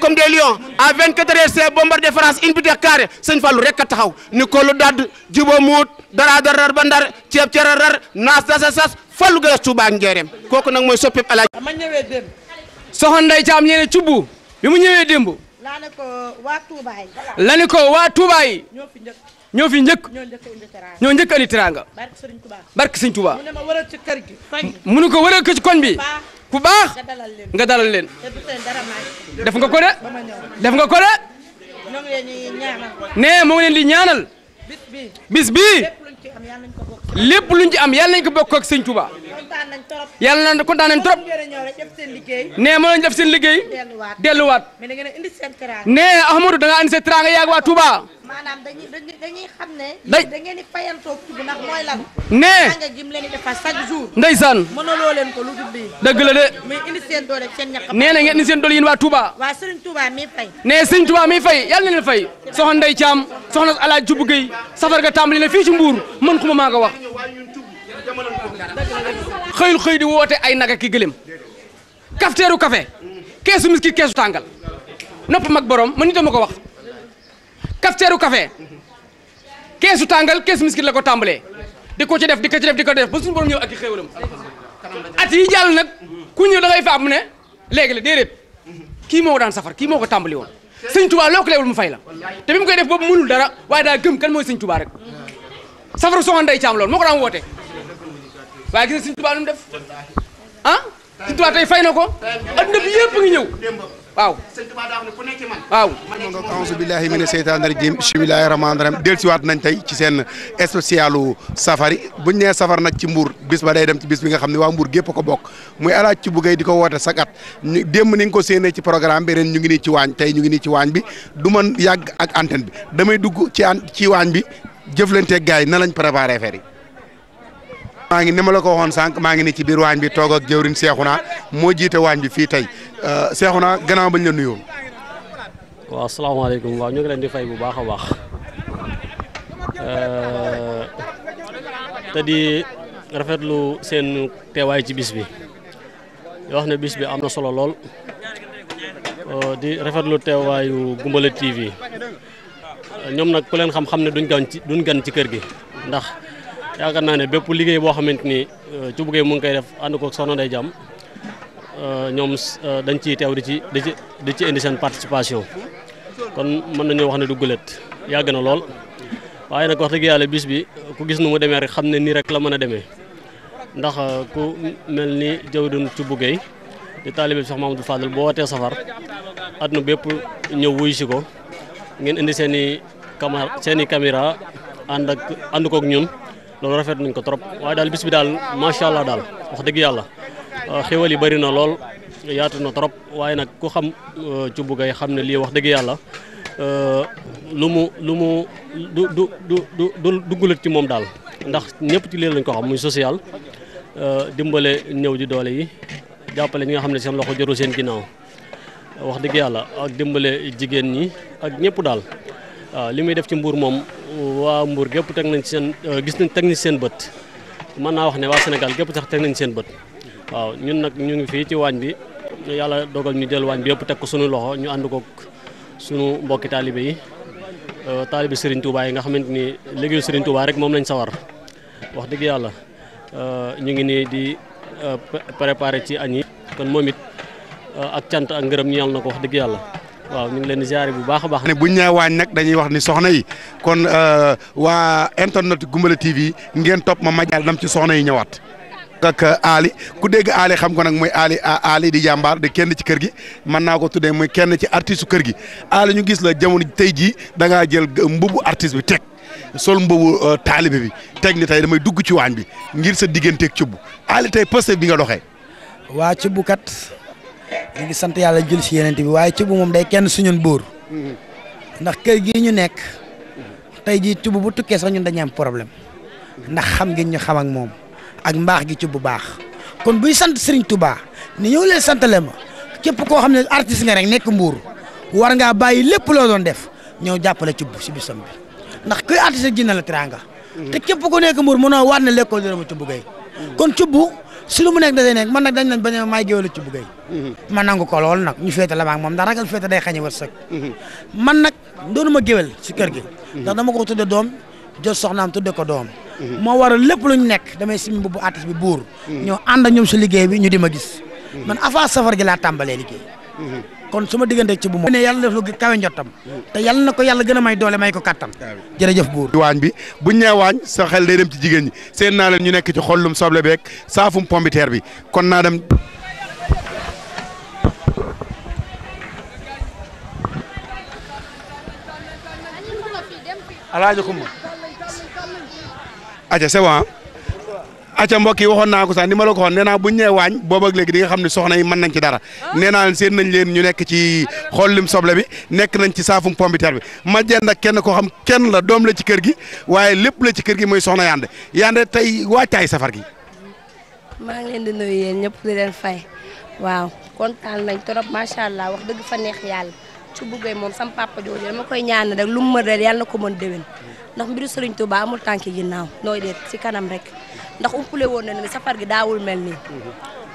comme des lions à 24 heures c'est bombardé France une butte carré Sëñ Fallu rek a taxaw ni ko lu dadd jubo muut dara darar ba ndar ceeb cerarar naas dasa sas Fallu Galas Tuubaa ak Njaaréem kooku nag mooy soppeeb Alaaji ma ñëwee démb soxna Ndey Caam ñeene cubbu bi mu ñëwee démb laa ne ko waa Touba yi la ne ko waa Touba yi ñoo fi njëkk ñoo njëkk andi teraanga barke Sëñ Tuubaa mu ne ma waral ci kër gi mu ne ko waral ko ci koñ bi ku baax nga dalal leen def nga ko de def nga ko de nee moo ngi leen di ñaanal bis bii lépp luñ ci am yàlla nañ ko bokk ak Sëñ Tuubaa yàlla na kontaan nañ trop nee moo lañ def seen liggéey delluwaat nee Ahmadou da nga andi sa teraanga yaag waa Touba maanaam dañuy xam ne da ngeen di fayantoo Touba ndax mooy lan nee nga gim leen di defal chaque jour ndeysaan mënaloo leen ko lu dul lii dëgg la de mais indi seen doole seen ñaq nee na ngeen indi seen doole yéen waa Touba waa Serigne Touba mi fay nee Serigne Touba mi fay yàlla na leen fay soxna Ndey Caam soxna Alaaji Cubb Gey safar ga tàmbali na fii ci Mbuur mën xuma maa ko wax xëyul xëy di woote ay naga ki gëlëm kafteeru café keesu miskit keesu tàngal nopp mag borom man nit ma ko wax kafteeru café keesu tàngal keesu miskit la ko tàmbalee di ko ci def di ko ci def di ko def ba suñu borom ñëw ak i xéewalam at yi jàll nag ku ñëw da ngay fa am ne léegi la déedéet kii moo daan safar kii moo ko tàmbali woon Sëñ Tuubaa loo ko leewul mu fay la te bi mu koy def boobu mënul dara waaye daa gëm kan mooy Sëñ Tuubaa rek safaru soxna Ndey Caam loolu moo ko daan woote waaye gis nga Sëñ Tuubaa lu mu def ah Sëñ Tuubaa tey fay na ko adduna bi yëpp ngi ñëw waaw waaw auzu billahi mina seytaani rajim bismillahi rahmaani rahim dellusiwaat nañ tey ci seen spécialu safari buñ nee safar nag ci Mbour bis ba day dem ci bis bi nga xam ne waa Mbour gépp ko bokk muy Alaaji Cubb Gey di ko woote sagat démb ni nga ko séenee ci programme bi ren ñu ngi nii ci waañ tey ñu ngi nii ci waañ bi du man yàgg ak antenne bi damay dugg ci waañ bi jëflanteeg gars yi na lañ préparé affaire yi maa ngi ni ma la ko waxoon sànq maa ngi ni ci biir waañ bi toog ak jëwriñ Seexuna moo jiite waañ bi fii tey Seexuna gannaaw bañ la nuyoo. waaw asalaamaaleykum waaw ñu ngi leen di fay bu baax a baax te di rafetlu seen teewaay ci bis bi wax ne bis bi am na solo lool di rafetlu teewaayu Goumbala TV ñoom nag ku leen xam-xam ne duñ gan ci kër gi ndax yaakaar naa ne bépp liggéey boo xamante ni ci buggee mu ngi koy def ànd ko soxna Ndeye Diam ñoom dañ ciy teew di ci indi seen participation kon mën nañoo wax ne du gulet yàgg na lool waaye nag wax dëgg yàlla bis bi ku gis nu mu demee rek xam ne nii rek la mën a demee ndax ku mel ni jawdun ci buggee di taalibe Cheikh Mamadou Fadal boo wootee safar àdduna bépp ñëw wuy si ko ngeen indi seen i caméra ànd kook ñun loolu rafet nañ ko trop waaye daal bis bi daal macha allah daal wax dëgg yàlla xéwal yi bëri na lool yaatu na trop waaye nag ku xam ci buggay xam ne lii wax dëgg yàlla lu mu du gulet ci moom daal ndax ñëpp ci lii lañ ko xam muy social dimbale ñëw di doole yi jàppale ñi nga xam ne seen loxo jarul seen ginnaaw wax dëgg yàlla ak dimbale jigéen ñi ak ñëpp daal waaw li muy def ci Mbour moom waa Mbour gépp teg nañ ci seen teg nañ ci seen bët mën naa wax ne waa Sénégal gépp sax teg nañ ci seen bët waaw ñun nag ñu ngi fii ci waañ bi yàlla dogal ñu jël waañ bi yëpp teg ko suñu loxo ñu ànd ko suñu mbokki taalibe yi taalibe Serigne Touba yi nga xamante ni liggéeyu Serigne Touba rek moom lañ sawar wax dëgg yàlla ñu ngi nii di préparé ci añ yi kon moom it ak cant ak ngërëm ñeel na ko wax dëgg yàlla waaw ñu ngi leen di ziare bu baax a baax. buñ ñëwee waañ nag dañuy wax ni soxna yi kon waa internet Goumbala TV ngeen topp ma jàll dam ci soxna yi ñëwaat. ak Ali ku dégg Ali xam ko nag mooy Ali di jàmbaar de kenn ci kër gi mën naa ko tuddee muy kenn ci artiste kër gi Ali ñu gis la jamono tey jii da ngaa jël mbubu artiste bi teg sol mbubu taalibe bi teg ni tey damay dugg ci waañ bi ngir sa digganteeg Thioub Ali tey poste bi nga doxee. waa Thioub kat ñu ngi sant yàlla jël si yeneen bi waaye Thioub moom day kenn suñun buur ndax kër gii ñu nekk tey jii Thioub bu tukkee sax ñun dañuy am problème ndax xam ngeen ñu xam ak moom. ak mbaax gi ci bu baax kon buy sant Serigne Touba ni ñëw leen santale ma képp koo xam ne artiste nga rek nekk Mbour war ngaa bàyyi lépp loo doon def ñëw jàppale ci si bisam bi ndax kuy artiste ji na la teraanga te képp ku nekk Mbour mënoo waat ne lekkoo dërëmu Thioub Gueye kon Thioub si lu mu nekk dafay nekk man nag dañ nañ bañ a may géwélu Thioub Gueye man nangu ko lool nag ñu féete la maag moom ndax ragal féete day xañe wërsëg man nag doonu ma géwél si kër gi ndax dama ko tudde doom jël soxnaam tudde ko doom moo waral lépp lu ñu nekk damay simi bu artiste bi buur ñoo ànd ak ñoom si liggéey bi ñu di ma gis man avant safar gi laa tàmbalee liggéey kon su ma diggante ci bu moom ne yàlla def lu kawe njottam te yàlla na ko yàlla gën a may doole may ko kattan jërëjëf buur waañ bi buñ ñee waañ sa xel day dem ci jigéen ñi seen naa leen ñu nekk ci xollum soble beeg saafum pombiteer bi kon naa dem alaaji Kumba aca c'est bon aca mbokk yi waxoon naa ko sax ni ma la ko waxoon nee naa bu ñu ñëwee waañ boobu ak léegi di nga xam ne soxna yi mën nañ ci dara nee naa leen seen nañ leen ñu nekk ci xollim soble bi nekk nañ ci saafum pombiteer bi ma jënd ak kenn koo xam kenn la doom la ci kër gi waaye lépp la ci kër gi mooy soxna Yande tey wàccaay safar gi. maa ngi leen di nuyu yéen ñëpp di leen fay waaw kontaan nañ trop macha allah wax dëgg fa neex yàlla ci buggee moom sam papa jooju dama koy ñaan rek lu mu mën rek yàlla na ko mën déwén ndax mbiru Serigne Touba amul tànki ginnaaw nooy deet si kanam rek ndax umpule woon na ne safar gi daawul mel nii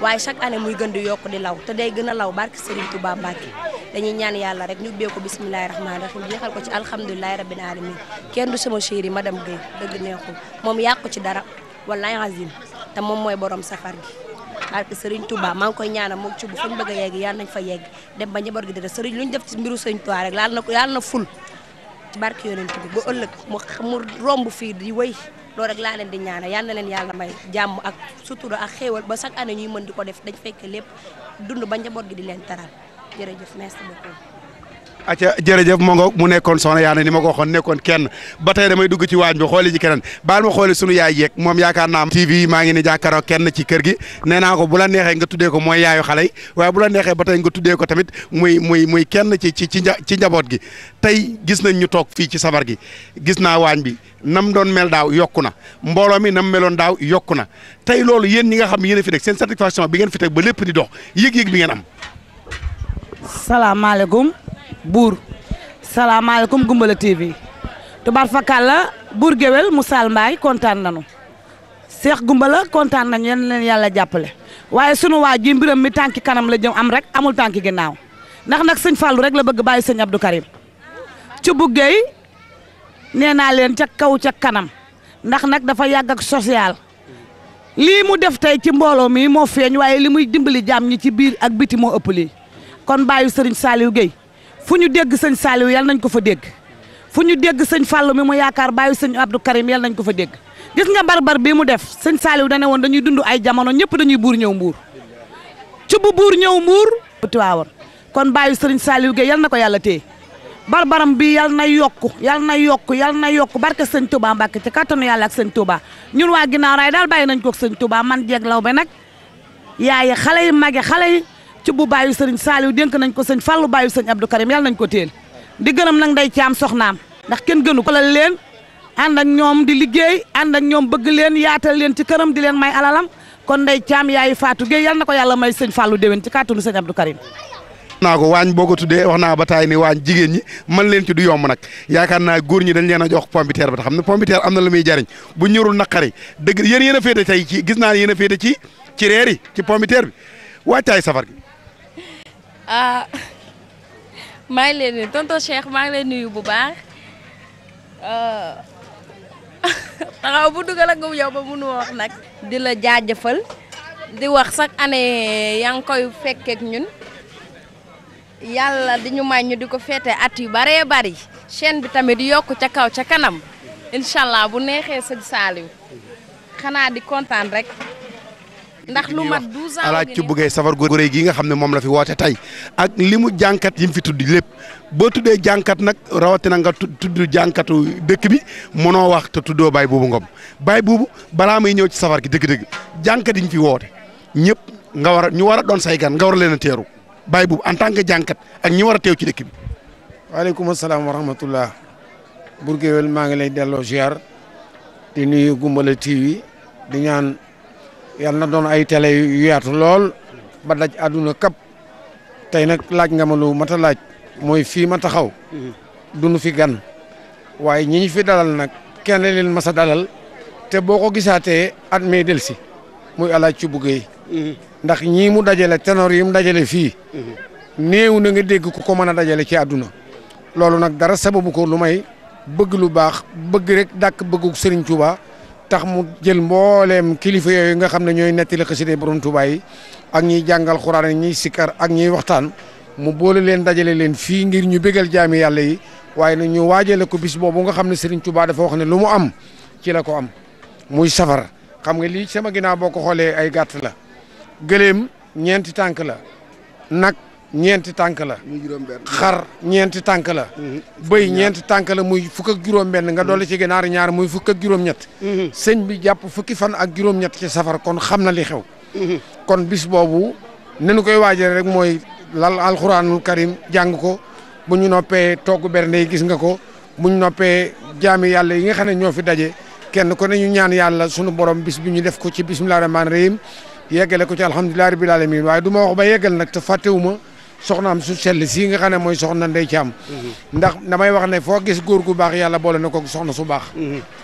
waaye chaque année muy gën di yokk di law te day gën a law barke Serigne Touba Mbacke dañuy ñaan yàlla rek ñu ubbee ko bisimilahi rahmaani rahim jeexal ko ci alhamdulilahi rabbil alamin kenn du sama chéri madame Guèye dëgg neexul moom yàqu ci dara wallahi azim te moom mooy borom safar gi barke Serigne Touba maa ngi koy ñaanal moom ci bu fañ bëgg a yegg yàlla nañ fa yegg dem ba njaboot gi dara Serigne lu ñu def ci mbiru Serigne Touba rek yàlla na ful ci barke yonent bi ba ëllëg mu romb fii di wéy loolu rek laa leen di ñaanal yal na leen yàlla may jàmm ak sutura ak xéewal ba chaque année ñuy mën di ko def dañ fekk lépp dund ba njaboot gi di leen taral jërëjëf merci beaucoup. acca jërëjëf moo ngoog mu nekkoon soxna Yande ni ma ko waxoon nekkoon kenn ba tey damay dugg ci waañ bi xooli ji keneen baal ma xooli sunu yaay yeeg moom yaakaar naa TV maa ngi ni jàkkaaroo kenn ci kër gi nee naa ko bu la neexee nga tuddee ko mooy yaayu xale yi waaye bu la neexee ba tey nga tuddee ko tamit muy kenn ci njaboot gi tey gis nañ ñu toog fii ci safar gi gis naa waañ bi nam doon mel daaw yokku na mbooloo mi nam meloon daaw yokku na tey loolu yéen ñi nga xam yéen a fi teg seen satisfaction bi ngeen fi teg ba lépp di dox yëg-yëg bi ngeen am. salaamaaleykum buur salaamaaleykum Goumbala TV tubaar fakal la buur géwél mu Sall Mbaye kontaan nañu Cheikh Gumbala kontaan nañ yéen leen yàlla jàppale waaye sunu waa ji mbiram mi tànki kanam la jëm am rek amul tànki ginnaaw ndax nag sëñ Fallou rek la bëgg bàyyi sëñ Abdou Karim ci buggey nee naa leen ca kaw ca kanam ndax nag dafa yàgg ak social lii mu def tey ci mbooloo mi moo feeñ waaye li muy dimbali jaam ñi ci biir ak biti moo ëpp lii kon bàyyi sëriñ Saliou Gueye fu ñu dégg sëñ Saliou yal nañ ko fa dégg fu ñu dégg sëñ Fallou mi mu yaakaar bàyyi sëñ Abdou Karim yal nañ ko fa dégg gis nga barbar bii mu def sëñ Saliou dane woon dañuy dund ay jamono ñëpp dañuy buur ñëw mbuur ci bu buur ñëw mbuur Tiwaawan kon bàyyi sëriñ Saliou Gueye yal na ko yàlla téye barbaram bi yal na yokku yal na yokku yal na yokku barke sëñ Touba Mbacke ci kattanu yàlla ak sëñ Touba ñun waa ginnaaw raay daal bàyyi nañ ko ak sëñ Touba man jeeg law be nag yaaye xale yi mage xale yi ci bu bàyyi sëriñ Saliou dénk nañ ko sëñ Fallou bàyyi sëñ Abdou Karim yal nañ ko téel di gërëm nag nday caam soxnaam ndax kenn gënu ko la leen ànd ak ñoom di liggéey ànd ak ñoom bëgg leen yaatal leen ci këram di leen may alalam kon nday caam yaayi Fatou Gueye yal na ko yàlla may sëñ Fallou déwén ci kattanu sëñ Abdou Karim naa ko waañ boo ko tuddee wax naa ba taay ni waañ jigéen ñi mën leen ci du yomb nag yaakaar naa góor ñi dañ leen a jox pompiteer ba te xam ne pompiteer am na lu muy jariñ bu ñërul naqari dëgg yéen a féete tey ci gis naa yéen a féete ci reer yi ci pompiteer bi waajtaay safar gi ah maa ngi leen nuyu tonton Cheikh maa ngi leen nuyu bu baax taxaw bu dugal ak yow ba mënu wax nag di la jaajëfal di wax chaque année yaa ngi koy fekkeek ñun yàlla di ñu may ñu di ko féete at yu baree bari chaîne bi tamit yokku ca kaw ca kanam incha allah bu neexee sëñ Saliou xanaa di kontaan rek ndax lu mat 12 ans alaaj ci buggee safar gu rëy gi nga xam ne moom la fi woote tey ak li mu jànkat yi mu fi tudd lépp boo tuddee jànkat nag rawatina nga tudd jànkatu dëkk bi mënoo wax te tuddoo Baye Boubou Ngom Baye Boubou balaa may ñëw ci safar gi dëgg-dëgg jànkat yi ñu fi woote ñëpp nga war a ñu war a doon say gan nga war a leen a teeru Baye Boubou en tant que jànkat ak ñi war a teew ci dëkk bi. waaleykum salaam wa rahmatullah Bour Gueweul maa ngi lay delloo ziar di nuyu Gumbala TV di ñaan yàlla na doon ay télé yu yaatu lool ba daj àdduna kap tey nag laaj nga ma lu mat a laaj mooy fii ma taxaw dunu fi gan waaye ñi ñu fi dalal nag kenn leen mas a dalal te boo ko gisaatee at mee del si muy alaaj ci buggee ndax ñii mu dajale ténor yi mu dajale fii néew na nga dégg ku ko mën a dajale ci àdduna loolu nag dara sababu ko lu may bëgg lu baax bëgg rek dàkk bëggu Serigne Touba tax mu jël mbooleem kilifa yooyu nga xam ne ñooy nettali xasida borom Touba yi ak ñiy jàngal xuraan ñiy sikkar ak ñiy waxtaan mu boole leen dajale leen fii ngir ñu bégal jaami yàlla yi waaye nag ñu waajale ko bis boobu nga xam ne Serigne Touba dafa wax ne lu mu am ci la ko am muy safar xam nga lii sama ginnaaw boo ko xoolee ay gàtt la gëléem ñeenti tànk la nag ñeenti tànk la xar ñeenti tànk la bëy ñeenti tànk la muy fukk ak juróom-benn nga dolli ci ginaar ñaar muy fukk ak juróom-ñett sëñ bi jàpp fukki fan ak juróom-ñett ci safar kon xam na li xew kon bis boobu nenu koy waajale rek mooy lal alxuraanul karim jàng ko bu ñu noppee togg bernde yi gis nga ko bu ñu noppee jaami yàlla yi nga xam ne ñoo fi daje kenn ko ne ñu ñaan yàlla sunu borom bis bi ñu def ko ci bismillahi rahmaani rahim yeggale ko ci alhamdulillahi rabbil alamin waaye du ma wax ba yeggal nag te fàttewuma soxnaam su sell si nga xam ne mooy soxna Ndey Caam ndax damay wax ne foo gis góor gu baax yàlla boole na ko soxna su baax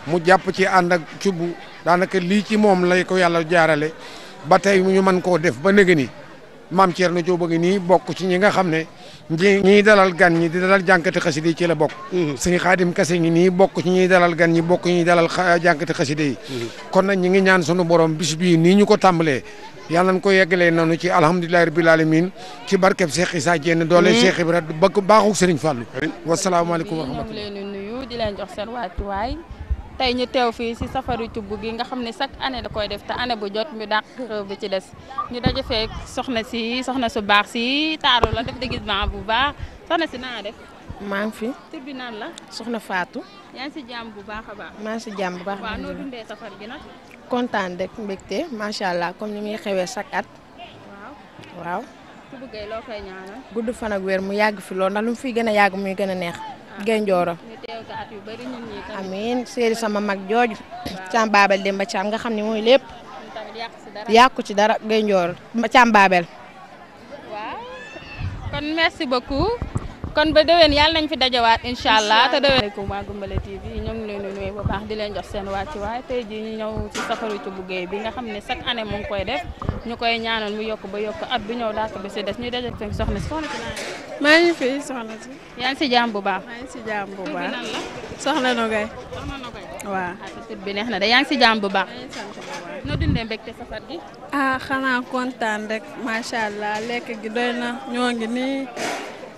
mu jàpp ci ànd ak cubu daanaka lii ci moom lay ko yàlla jaarale ba tey ñu mën koo def ba nëgë ni maam Thierno Diop a ngi nii bokk ci ñi nga xam ne ñiy dalal gan ñi di dalal jànkati xasida yi ci la bokk sëñ Xaadim Kase ngi nii bokk ci ñiy dalal gan ñi bokk ñuy dalal jànkati xasida yi kon nag ñi ngi ñaan sunu borom bis bii nii ñu ko tàmbalee yàlla nañ ko yeggalee noonu ci alhamdulillahi rabbil alamin ci barkeb Cheikh Issa Diène doole Cheikh Ibra bëgg baaxu Serigne Fallou wasalaamaaleykum wa rahmatulah. ñu ngi leen di nuyu di leen jox seen wàccuwaay tey ñu teew fii si safaru cubb gi nga xam ne chaque année da koy def te année bu jot ñu dàq bi ci des ñu daje fee soxna su baax si taaru la def déguisement bu baax soxna si naa def. maa ngi fi. tur bi naan la. soxna Fatou. yaa ngi si jàmm bu baax a baax. maa ngi si jàmm bu baax. waaw noo dundee safar gi nag. kontaan rek mbégte macha allah comme ni muy xewee chaque at. waaw. ku bëggee loo koy ñaanal. gudd fan ak wér mu yàgg fi lool ndax lu mu fiy gën a yàgg muy gën a neex. Genjooro. ñu teew ko at yu bari ñun ñii tamit. amiin séeri sama mag jooju. Caam Babel Demba Caam nga xam ne mooy lépp. yàqu ci dara Genjooro Caam Babel. waaw kon merci beaucoup kon ba déwén yàlla nañ fi dajawaat incha allah te déwén. asalaamaaleykum waa Goumbala TV ñoo ngi leen di nuyu bu baax di leen jox seen wàccuwaay tey jii ñu ñëw ci safaru ci bu Gueye bi nga xam ne chaque année mu ngi koy def ñu koy ñaanal mu yokk ba yokk at bi ñëw daak bi si des ñu daje fekk soxna si maa ngi fi soxna si. yaa ngi si jàmm bu baax. maa ngi si jàmm bu baax. soxna Nogay. waaw. tur bi neex na de yaa ngi si jàmm bu baax. noo dundee mbégte safar gi. ah xanaa kontaan rek macha allah lekk gi doy na ñoo ngi nii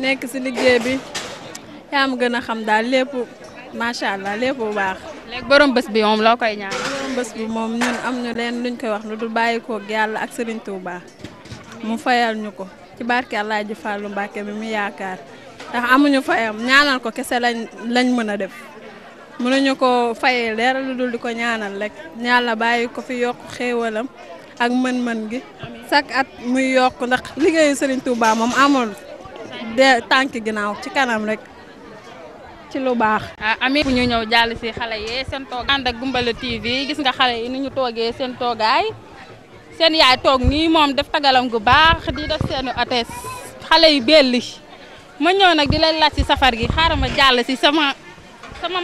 nekk si liggéey bi yaa ma gën a xam daal lépp macha allah lépp bu baax. léegi borom bés bi moom loo koy ñaan. borom bés bi moom ñun am ñu leen luñ koy wax lu dul bàyyi koog yàlla ak Serigne Touba mu fayal ñu ko ci barke Alaaji Fàllu Mbàkke bi mu yaakaar ndax amuñu fayam ñaanal ko kese lañ mën a def mënuñu ko fayee leer lu dul di ko ñaanal rek yàlla bàyyi ko fi yokk xéewalam ak mën-mën gi chaque at muy yokk ndax liggéeyu Serigne Touba moom amul de tànk ginnaaw ci kanam rek ci lu baax. amiin ñu ñëw jàll si xale yi seen toog ànd ak Goumbala TV gis nga xale yi ni ñu toogee seen toogaay seen yaay toog nii moom def tagalam gu baax di def seenu atees xale yu belli ma ñëw nag di leen laaj si safar gi xaaral ma jàll si sama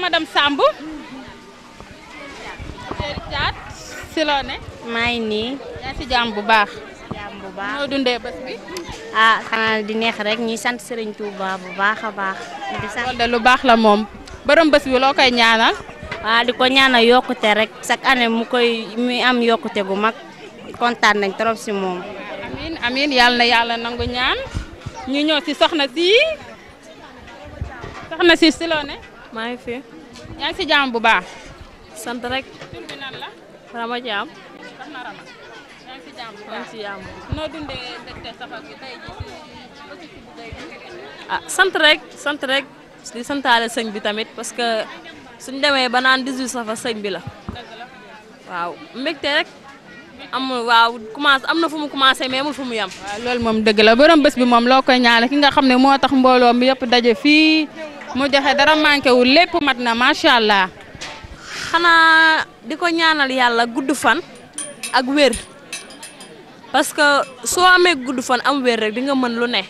madame Samb. Thiat si loo ne. maa ngi nii. yaa si jàmm bu baax. jàmm bu baax noo dundee bés bi. ah xanaa di neex rek ñuy sant Serigne Touba bu baax a baax. di sant loolu de lu baax la moom. borom bés bi loo koy ñaanal. waaw di ko ñaanal yokkute rek chaque année muy am yokkute gu mag kontaan nañ trop si moom. amiin amiin yàlla na yàlla nangu ñaan. ñu ñëw si soxna si si loo ne. maa ngi fi. yaa ngi si jàmm bu baax. sant rek. tur bi nan la. Rama Thiam. soxna Rama. yaa ngi si jàmm bu baax. maa ngi si jàmm. noo dundee mbégte safar gi tey jii ci bu Gueye bi. ah sant rek di santaale sëñ bi tamit parce que suñ demee ba naan 18 safar sëñ bi la. waaw mbégte rek. waaw commencé am na fu mu commencé mais amul fu mu yem. waaw loolu moom dëgg la borom bés bi moom loo koy ñaanal ki nga xam ne moo tax mbooloo mi yëpp daje fii mu joxe dara manqué wul lépp mat na macha allah. xanaa di ko ñaanal yàlla gudd fan ak wér parce que soo amee gudd fan am wér rek di nga mën lu ne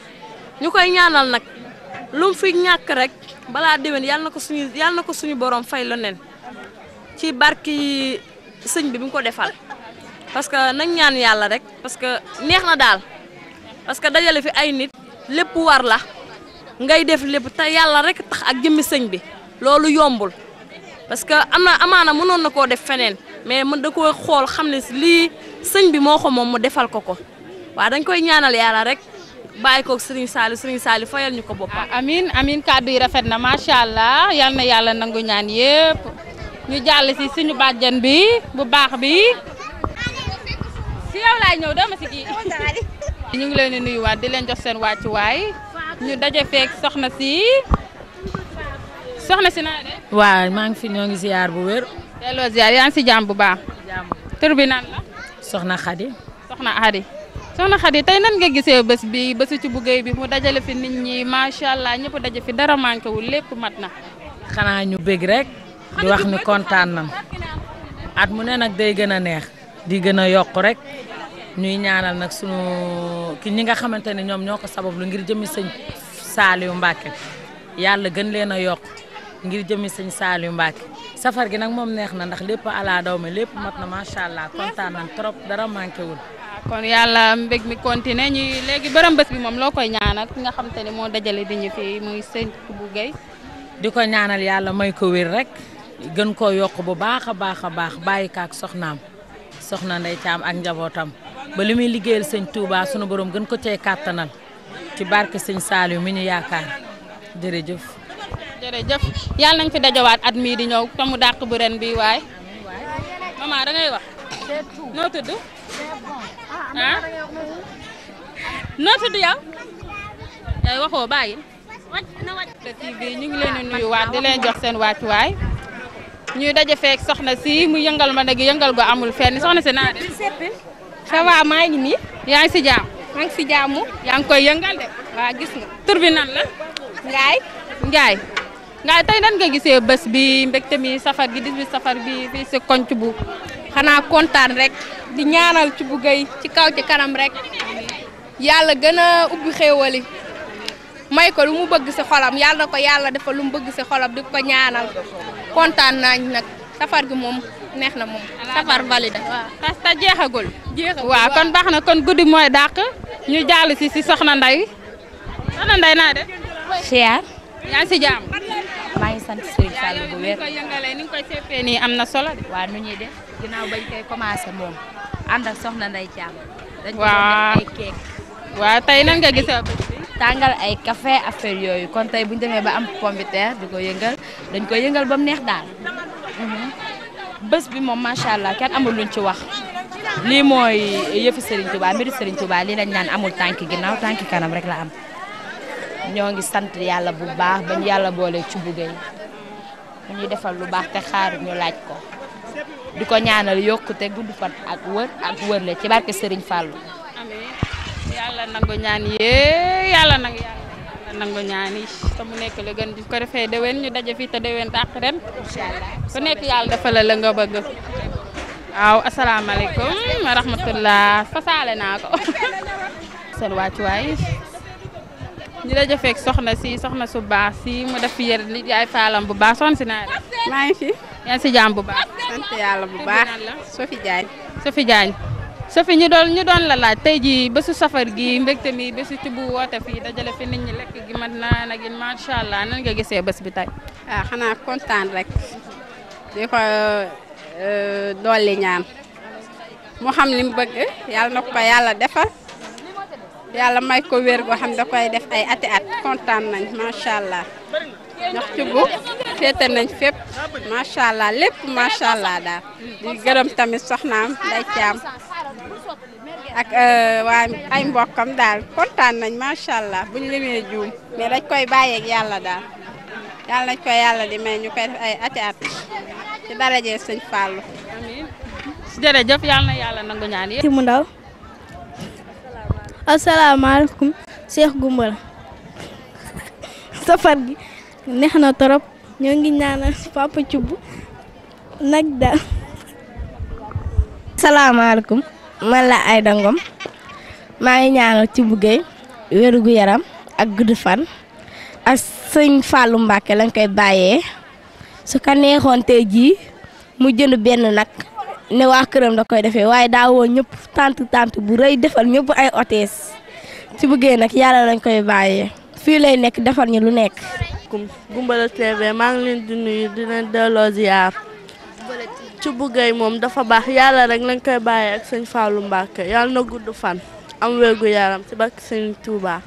ñu koy ñaanal nag lu mu fi ñàkk rek balaa déwén yàlla na ko suñu borom fay lu nen ci barki sëñ bi mu ko defal. parce que nañ ñaan yàlla rek parce que neex na daal parce que dajale fi ay nit lépp war la ngay def lépp te yàlla rek tax ak jëmmi sëñ bi loolu yombul parce que amaana mënoon na koo def feneen mais mën da koo xool xam ne lii sëñ bi moo ko moom mu defal ko waaw dañ koy ñaanal yàlla rek bàyyi ko Serigne Saliou fayal ñu ko boppam. amiin amiin kàddu yi rafet na macha allah yal na yàlla nangu ñaan yëpp ñu jàll si suñu bàjjan bi bu baax bi. si yow laay ñëw dama si kii ñu ngi leen di nuyuwaat di leen jox seen wàccuwaay ñu daje feek soxna si naa de. waaw maa ngi fi ñoo ngi ziar bu wér. delloo ziar yaa ngi si jàmm bu baax. tur bi nan la. soxna Khady. soxna Khady tey nan nga gisee bés bi bésu ci bu Gueye bi mu dajale fi nit ñi macha allah ñëpp daje fi dara manqué wul lépp mat na. xanaa ñu bëgg rek di wax ni kontaan nañ at mu ne nag day gën a neex. di gën a yokk rek ñuy ñaanal nag sunu ñi nga xamante ne ñoom ñoo ko sabablu ngir jëmi sëñ Saliou Mbacke yàlla gën leen a yokk ngir jëmi sëñ Saliou Mbacke safar gi nag moom neex na ndax lépp ala daw me lépp mat na macha allah kontaan nañ trop dara manqué wul. kon yàlla mbég mi continué ñuy léegi borom bés bi moom loo koy ñaanal ki nga xamante ne moo dajale di ñu fi muy sëñ bu Gueye. di ko ñaanal yàlla may ko wér rek gën koo yokk bu baax a baax bàyyi kaak soxnaam. soxna Ndey Caam ak njabootam ba li muy liggéeyal sëñ Touba sunu borom gën ko cee kàttanal ci barke sëñ Saliou mi ñu yaakaar jërëjëf. jërëjëf yàlla nañ fi dajawaat at mii di ñëw te mu dàq bu ren bi waay. maman da ngay wax. noo tudd. noo tudd yow. yaay waxoo bàyyi. TV ñu ngi leen di nuyuwaat di leen jox seen wàccuwaay. ñuy daje feek soxna si mu yëngal ma nag yëngal go amul fenn soxna si naa de. ça va maa ngi nii. yaa ngi si jàmm. maa ngi si jàmm. yaa ngi koy yëngal de. waaw gis nga. tur bi nan la. Ngaay tey nan nga gisee bés bi mbégte mi safar gi 18 safar bi fii si koñ bu. xanaa kontaan rek di ñaanal ci bu Gueye ci kaw ci kanam rek yàlla gën a ubbi xéewali may ko lu mu bëgg si xolam yàlla na ko yàlla defal lu mu bëgg si xolam di ko ñaanal kontaan nañ nag safar gi moom neex na moom safar valide waaw te jeexagul waaw kon baax na kon guddi mooy dàq ñu jàll si soxna Ndeye soxna Ndeye naa def Cheikh yaa ngi si jàmm maa ngi sant Serigne Fallou bu wér ni nga koy yëngalee ni nga koy seppee nii am na solo de waaw nu ñuy def ginnaaw bañ koy commencé moom ànd ak soxna Ndeye Thiam dañ ko waaw def ay keek waaw tey nan nga gisee bés bi tàngal ay café affaire yooyu kon tey bu ñu demee ba am pomme de terre di ko yëngal dañ koy yëngal ba mu neex daal bés bi moom macha allah kenn amul luñ ci wax lii mooy yëfi Serigne Touba mbiri Serigne Touba lii lañ naan amul tànki ginnaaw tànki kanam rek la am ñoo ngi sant yàlla bu baax bañ yàlla boole ci bugay mu ñuy defal lu baax te xaar ñu laaj ko di ko ñaanal yokkute gudd fan ak wërle ci barke Serigne Fallou. yàlla nangu ñaan yee yàlla nangu ñaan yi te mu nekk la gën di ko defee déwén ñu daje fii te déwén dàq ren inshallah ku nekk yàlla defal la nga bëgg waaw asalaamaaleykum wa rahmatullah fasaale naa ko seen wàccuwaay ñu daje fekk soxna su baax si mu def yër li yaay faalam bu baax soxna si naa def maa ngi fi yaa ngi si jàmm bu baax sant yàlla bu baax Sophie Diagne Sophie ñu doon la laaj tey ji bésu safar gi mbégte mi bésu ci bu woote fii dajale fi nit ñi lekk gi mat naa nag macha allah nan nga gisee bés bi tey. xanaa kontaan rek di ko dolli ñaan mu xam li mu bëgg yàlla na ko yàlla defal yàlla may ko wér goo xam da koy def ay ati at kontaan nañ macha allah ndax ci bu féete nañ fépp macha allah lépp macha allah daal di gërëm tamit soxnaam Ndeye Thiam ak waa ay mbokkam daal kontaan nañ macha allah buñ limee juum mais dañ koy bàyyeeg yàlla daal yàlla nañ koy yàlla di may ñu koy def ay ati at ci daraje sëñ Fallou. amiin jërëjëf yàlla na yàlla nangu ñaan yi. mu ndaw asalaamaaleykum Cheikh Goumbala safar gi neex na torop ñoo ngi ñaanal Papa Thioub nag daal. salaamaaleykum man la Aïda Ngom maa ngi ñaanal Thioub Gueye wér gu yaram ak gudd fan ak sëñ Fallou Mbacke lañ koy bàyyee su ko neexoon tey jii mu jënd benn nag ne waa këram da koy defee waaye daa woo ñëpp tant bu rëy defal ñëpp ay hôtesse Thioub Gueye nag yàlla lañ koy bàyyee fii lay nekk defal ñu lu nekk. Goumbala TV maa ngi leen di nuyu di leen delloo ziar Thioub Gueye moom dafa baax yàlla rek lañ koy bàyyee ak sëñ Fallou Mbacke yàlla na gudd fan am wérgu yaram ci barke sëñ Touba.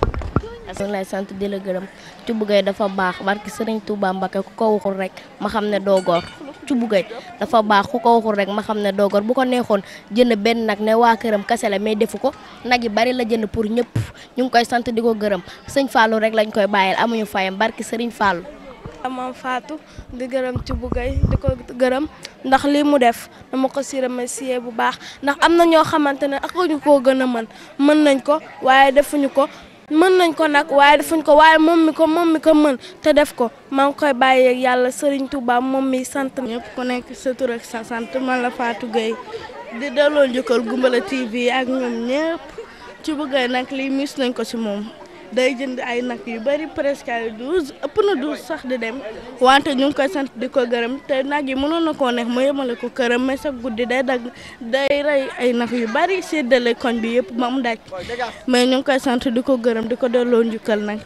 maa ngi lay sant di la gërëm Thioub Gueye dafa baax barke sëriñ Touba Mbacke ku ko waxul rek ma xam ne doo góor Thioub Gueye dafa baax ku ko waxul rek ma xam ne doo góor bu ko neexoon jënd benn nag ne waa këram kese la mais defu ko nag yi bari la jënd pour ñëpp ñu ngi koy sant di ko gërëm sëñ Fallou rek lañ koy bàyyeel amuñu fayam barke sëriñ Fallou. Maam Fatou di gërëm Thioub Gueye di ko gërëm ndax lii mu def dama ko si remercier bu baax ndax am na ñoo xamante ne ak ñu koo gën a mën nañ ko waaye defuñu ko mën nañ ko nag waaye defuñ ko waaye moom mi ko mën te def ko maa ngi koy bàyyeeg yàlla Serigne Touba moom mi sant ñëpp ku nekk sa tur ak sa sant man la Fatou Gueye di delloo njukkal Goumbala TV ak ñoom ñëpp Thioub Gueye nag lii mis nañ ko si moom day jënd ay nag yu bari presque ay 12 ëpp na 12 sax di dem wante ñu ngi koy sant di ko gërëm te nag yi mënoon na koo neex ma yemale ko këram mais sa guddi day rey ay nag yu bari séddale koñ bi yëpp ba mu daj mais ñu ngi koy sant di ko gërëm di ko delloo njukkal nag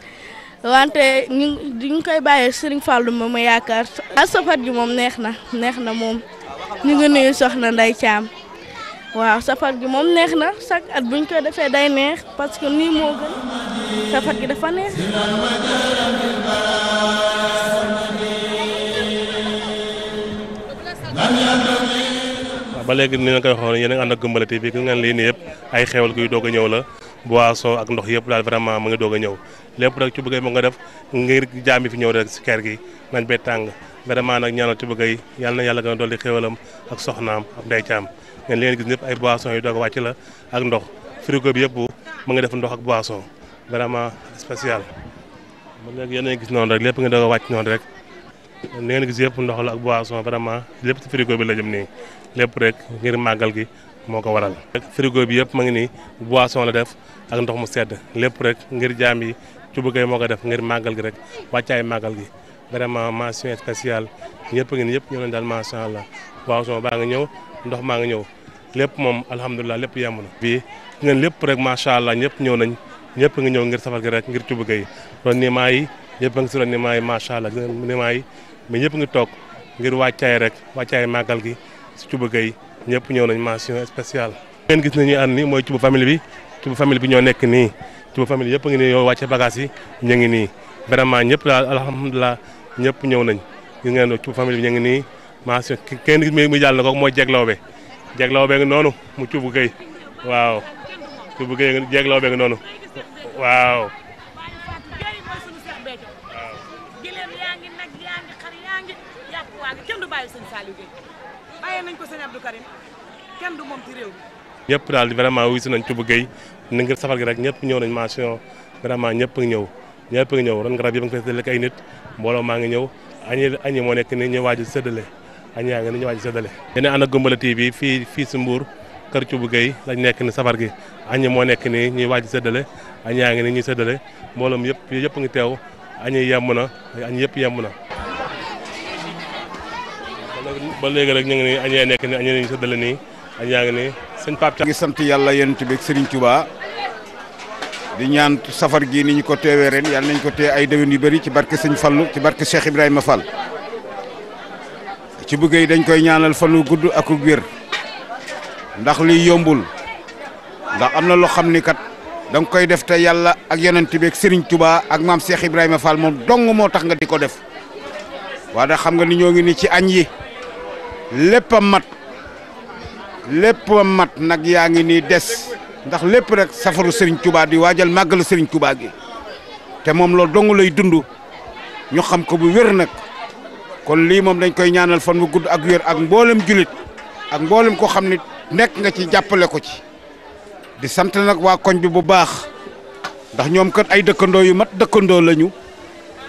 wante ñu ngi koy bàyyee Serigne Fallou moom ma yaakaar safar gi moom neex na moom ñu ngi nuyu soxna Ndeye Thiam waaw safar gi moom neex na chaque at buñ ko defee day neex parce que nii moo gën safar gi dafa neex. ba léegi ni nga koy waxoon yéen a ngi ànd ak Goumbala TV gis ngeen lii nii yëpp ay xewal kuy doog a ñëw la boisson ak ndox yëpp daal vraiment mu ngi doog a ñëw lépp rek Thioub Gueye moo nga def ngir jaam yi fi ñëw rek si kër gi nañ bee tàng vraiment nag ñaanal Thioub Gueye yàlla na yàlla gën a dolli xewalam ak soxnaam ak Ndeye Thiam ngeen leen gis ñëpp ay boisson yu doog a wàcc la ak ndox frigo bi yëpp mu ngi def ndox ak boisson vraiment spécial ba léegi yéen a gis noonu rek lépp nga doog a wàcc noonu rek li ngeen gis yëpp ndox la ak boisson vraiment lépp ci frigo bi la jëm nii lépp rek ngir màggal gi moo ko waral. frigo bi yëpp ma ngi nii boisson la def ak ndox mu sedd lépp rek ngir jaam yi Thioub Gueye moo ko def ngir màggal gi rek wàccaay màggal gi vraiment mention spéciale ñëpp ngi ni ñëpp ñëw nañ daal macha allah boisson baa ngi ñëw ndox maa ngi ñëw lépp moom alhamdulilah lépp yemb na. bii ngeen lépp rek macha allah ñëpp ñëw nañ ñëpp ngi ñëw ngir safar gi rek ngir Thioub Gueye ron nimaa yi ñëpp a ngi si ron nimaa yi macha allah nimaa yi mais ñëpp ngi toog ngir wàccaay rek wàccaay màggal gi si Thioub Gueye ñëpp ñëw nañ mention spéciale. ngeen gis nañuy ànd ni mooy Thioub famille bi Thioub famille bi ñoo nekk nii Thioub famille yëpp ngi nii yow wàcce bagage yi ñu ngi nii vraiment ñëpp daal alhamdulilah ñëpp ñëw nañ gis ngeen Thioub famille bi ñu ngi nii mention kenn gis muy jàll na ko mooy Jeglawbe Jeglawbe ngi noonu mu Thioub Gueye waaw Thioub Gueye Jeglawbe ngi noonu waaw. ñëpp daal vraiment wuyu si nañ Thioub Gueye ni ngir safar gi rek ñëpp ñëw nañ mention vraiment ñëpp ngi ñëw ron garab yëpp nga fees lekk ay nit mbooloo maa ngi ñëw añi moo nekk ni ñu waaj séddale añ yaa ngi ni ñu waaj séddale yéen ànd ak Goumbala TV fii si Mbour kër Thioub Gueye lañ nekk ni safar gi añi moo nekk ni ñuy waaj séddale añ yaa ngi ni ñuy séddale mbooloom yëpp ngi teew añi yemb na añ yëpp yemb na ba léegi rek ñu ngi ni añ yaa nekk ni añ ñu séddale nii añ yaa ngi ni sëñ Pape ngi sant yàlla yonent bi ak Serigne Touba di ñaan safar gi ni ñu ko teewee ren yàlla nañ ko tee ay déwén yu bëri ci barke sëñ Fallu ci barke Cheikh Ibrahima Fall Thioub Gueye dañ koy ñaanal fanu gudd ak wér ndax liy yombul ndax am na loo xam ni kat da nga koy def te yàlla ak yonent bi ak Serigne Touba ak maam Cheikh Ibrahima Fall moom dong moo tax nga di ko def waaye da xam nga ni ñoo ngi ni ci añ yi lépp a mat nag yaa ngi nii des ndax lépp rek safaru Serigne Touba di waajal màggalu Serigne Touba gi te moom loolu dong lay dund ñu xam ko bu wér nag kon lii moom dañ koy ñaanal fan bu gudd ak wér ak mboolem julit ak mboolem ko xam ne nekk nga ci jàppale ko ci di sant nag waa koñ bi bu baax ndax ñoom kat ay dëkkandoo yu mat dëkkandoo lañu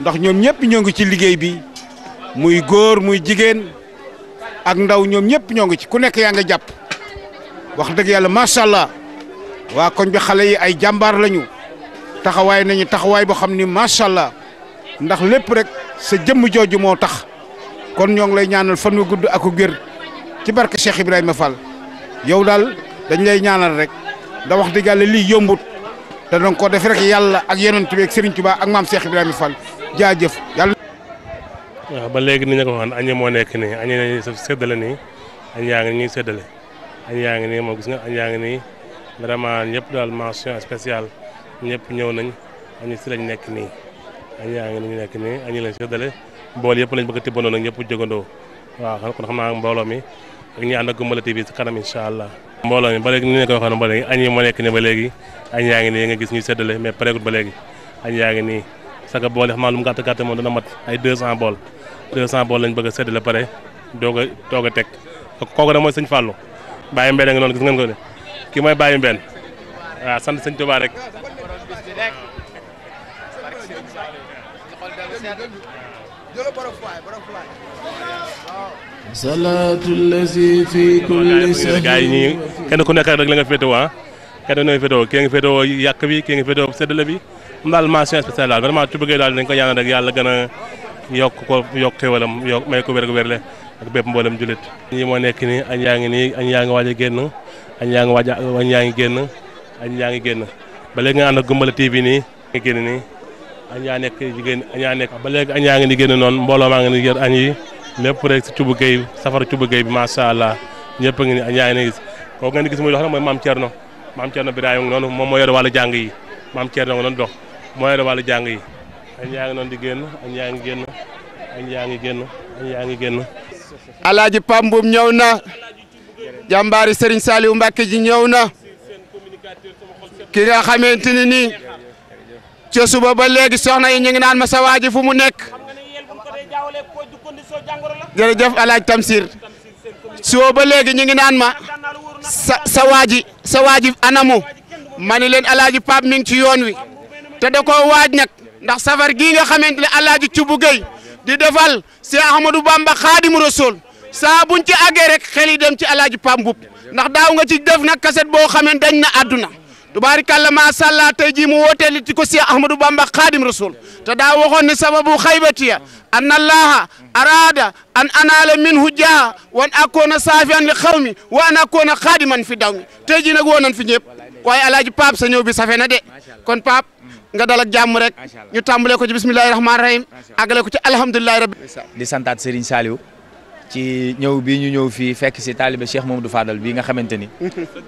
ndax ñoom ñëpp ñoo ngi ci liggéey bi muy góor muy jigéen ak ndaw ñoom ñëpp ñoo ngi ci ku nekk yaa nga jàpp wax dëgg yàlla macha allah waa koñ bi xale yi ay jàmbaar lañu taxawaay nañu taxawaay boo xam ni macha allah ndax lépp rek sa jëmm jooju moo tax kon ñoo ngi lay ñaanal fan wu gudd ak wér ci barke Cheikh Ibrahima Fall yow daal dañ lay ñaanal rek da wax dëgg yàlla lii yombut te donc ko def rek yàlla ak yonent bi ak Serigne Touba ak maam Cheikh Ibrahima Fall jaajëf yàlla. waaw ba léegi ni ñu ko waxoon añi moo nekk nii añi nañu séddale nii añ yaa ngi ñuy séddale añ yaa ngi nii moo gis nga añ yaa ngi nii vraiment ñëpp daal mention spéciale ñëpp ñëw nañ añi si lañ nekk nii añ yaa ngi ni ñu nekk nii añi lañ séddale bool yëpp lañ bëgg a tibbandoo nag ñëpp jógandoo waaw kon xam naa mbooloo mi ak ñi ànd ak Goumbala TV si kanam incha allah. mbooloo mi ba léegi ni ñu ko waxoon ba léegi añ yi moo nekk nii ba léegi añ yaa ngi nii nga gis ñuy séddale mais pareegul ba léegi añ yaa ngi nii saga bool yi xam naa lu mu gàtt gàtt moom dana mat ay 200 bool 200 bool lañ bëgg a séddale pare doog a teg kooku nag mooy sëñ Fallou Baye Mbène nga noonu gis ngeen ko de kii mooy Baye Mbène waaw sant sëñ Touba rek. salaatu lazi fi kulli sahri gaa yi ñii kenn ku nekk rek la nga féetewoo ah kenn ku nekk féetewoo kii nga féetewoo yàq bi kii nga féetewoo séddale bi mu daal mention spéciale daal vraiment Thioub Gueye daal dañ ko ñaanal rek yàlla gën a yokk xéwalam may ko wér-gu-wérle ak bépp mboolem jullit. ñii moo nekk nii añ yaa ngi nii añ yaa ngi waaj a génn añ yaa ngi génn ba léegi nga ànd ak Goumbala TV nii nga génn nii añ yaa nekk jigéen añ yaa nekk ba léegi añ yaa ngi ni génn noonu mbooloo maa ngi ni jël añ yi lépp rek si Thioub Gueye safara Thioub Gueye bi macha allah ñëpp a ngi ni añ yaa ngi ni gis kooku ngeen di gis muy dox nag mooy maam Thierno Birahim noonu moom moo yore wàllu jàng yi maam Thierno nga noonu dox moo yore wàllu jàng yi añ yaa ngi noonu di génn añ yaa ngi génn añ yaa ngi génn añ yaa ngi génn Alaaji Pamboum ñëw na jàmbaari Serigne Saliou Mbacké ji ñëw na ki nga xamante ni nii ca suba ba léegi soxna yi ñu ngi naan ma sa waaji fu mu nekk jërëjëf Alaaji Tamsir suba ba léegi ñu ngi naan ma sa waaji anamu ma ni leen Alaaji Pape mi ngi ci yoon wi te da koo waaj nag ndax safar gii nga xamante ne Alaaji Thioub Gueye di defal Cheikh Ahmadou Bamba Khadimu Rasul saa buñ ci àggee rek xel yi dem ci Alaaji Pape Mboup ndax daaw nga ci def nag kaset boo xamee dañ na àdduna tubaarikàlla macha allah tey jii mu wooteel ci ko Cheikh Ahmadou Bamba Khadim Rasoul te daa waxoon ne sababu xaybatiya anna allaha arada an anaala minhu jaa wa an akoona saafian li xawmi wa an akoona xaadiman fi daw mi tey jii nag woo nañ fi ñëpp waaye alaaji Pape sa ñëw bi safe na de kon Pape nga dal ak jàmm rek ñu tàmbalee ko ci bismillahi rahmaani rahim àggale ko ci alhamdulilahi rabbi di santaat Serigne Saliou ci ñëw bii ñu ñëw fii fekk si taalibe Cheikh Mamadou Fadal bii nga xamante ni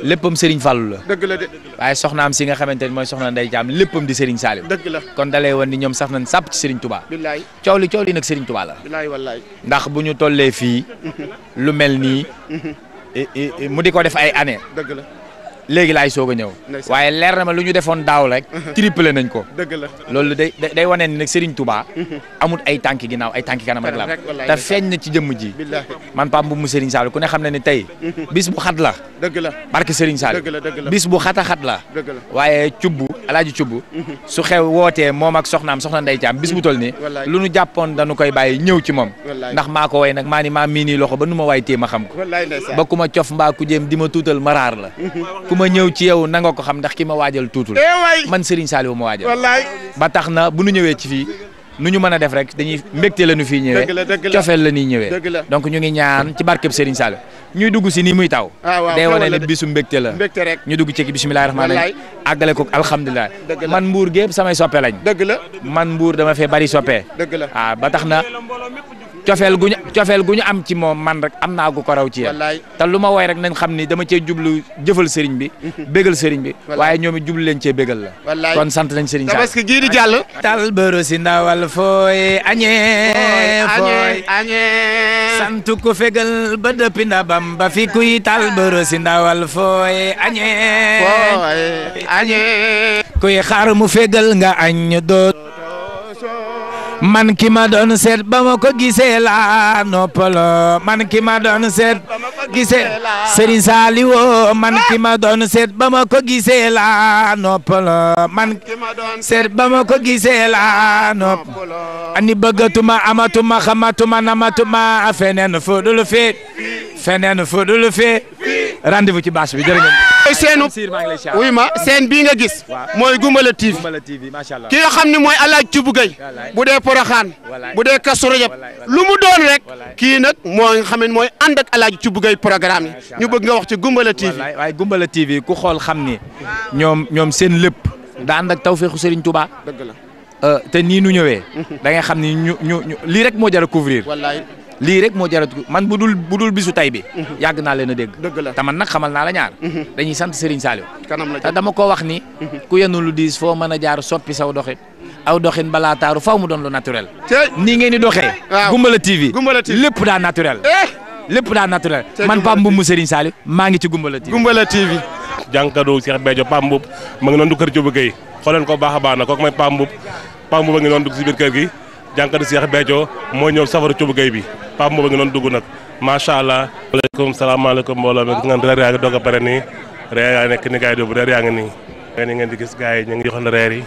léppam Serigne Fallou la dëgg la de waaye soxnaam si nga xamante ni mooy soxna Ndeye Thiam léppam di Serigne Saliou dëgg la kon dalee woon ni ñoom sax nañ sàpp ci Serigne Touba billaay coow li nag Serigne Touba la billaay wallaay ndax bu ñu tollee fii lu mel nii mu di ko def ay année dëgg la léegi laay soog a ñëw waaye leer na ma lu ñu defoon daaw rek triplé nañ ko dëgg la loolu day wane ni nag Serigne Touba amul ay tànki ginnaaw ay tànki kanam rek la te feeñ na ci jëmm ji man Pape Mboup mu Serigne Saliou ku ne xam na ne tey bis bu xat la dëgg la barke Serigne Saliou bis bu xat a xat la waaye cubbu alaaji cubbu su xew wootee moom ak soxnaam soxna Ndeye Thiam bis bu toll nii lu nu jàppoon dañu koy bàyyi ñëw ci moom ndax maa ko way nag maa ni maa mii nii loxo ba nu ma waay tee ma xam ko ba ku ma cof mbaa ku jéem di ma tuutal maraar la ma ñëw ci yow na nga ko xam ndax ki ma waajal tuutul man Serigne Saliou ma waajal ba tax na bu nu ñëwee ci fii nu ñu mën a def rek dañuy mbégte la nu fii ñëwee cofeel la ñuy ñëwee donc ñu ngi ñaan ci barkeb Serigne Saliou ñuy dugg si nii muy taw day wane ne bisu mbégte la ñu dugg ci bismillahi rahmaani rahim àggale ko alhamdulilah man Mbour gépp samay soppe lañ man Mbour dama fee bari soppe waaw ba tax na cofeel gu ñu am ci moom man rek am naa gu ko raw ci yéen te lu ma woy rek nañ xam ni dama cee jublu jëfal sëriñ bi bégal sëriñ bi waaye ñoom it jublu leen cee bégal la kon sant nañ sëriñ parce que gii di jàll tal bëru si ndawal fooy añee sant ko fegal ba dëppi ndabam ba fi kuy tal bëru si ndawal fooy añee kuy xaar mu fegal nga añ doot man ki ma doon seet ba ma ko gisee la noppalo man ki ma doon seet gisee Serigne Saliou man ki ma doon seet ba ma ko gisee la noppalo man ki ma doon seet ba ma ko gisee la noppalo ani bëggatuma amatuma xamatuma namatuma feneen fudul fi rendez-vous ci bâche bi jërë ngeen seenu wuy ma seen bii nga gis mooy Goumbala TV ki nga xam ne mooy alaaj Cubu Gay bu dee Poroxaan bu dee Kazu Rajab lu mu doon rek kii nag moo nga xam ne mooy ànd ak alaaj Cubu Gay programme yi ñu bëgg nga wax ci Goumbala TV waaye Goumbala TV ku xool xam ni ñoom seen lépp da ànd ak tawfeexu Serigne Touba dëgg la te nii nu ñëwee da ngay xam ni ñu lii rek moo jar a couvrir lii rek moo jarat man bu dul bisu tay bi yàgg naa leen a dégg te man nag xamal naa la ñaar dañuy sant Serigne Saliou te dama ko wax ni ku yenn lu diis foo mën a jaar soppi saw doxin aw doxin balaa taaru faw mu doon lu naturel nii ngeen di doxee Goumbala TV lépp daa naturel man Pape Mboup mu Serigne Saliou maa ngi ci Goumbala TV jànkadu Cheikh Béthio Pape Mboup ma ngi noonu du kër Cubu Gay xooleen ko baax a baax na kooku mooy Pape Mboup a ngi noonu dugg si biir kër gi jànkadu Cheikh Béthio moo ñëw safaru Cubu Gay bi Pape Mboup a ngi noonu dugg nag macha allah. waaleykum salaamaaleykum mbooloo mi gis ngeen reer yaa ngi doog a pare nii reer yaa nekk ni gars yi reer yaa ngi nii. ni ngeen di gis gars yi ñu ngi joxoon reer yi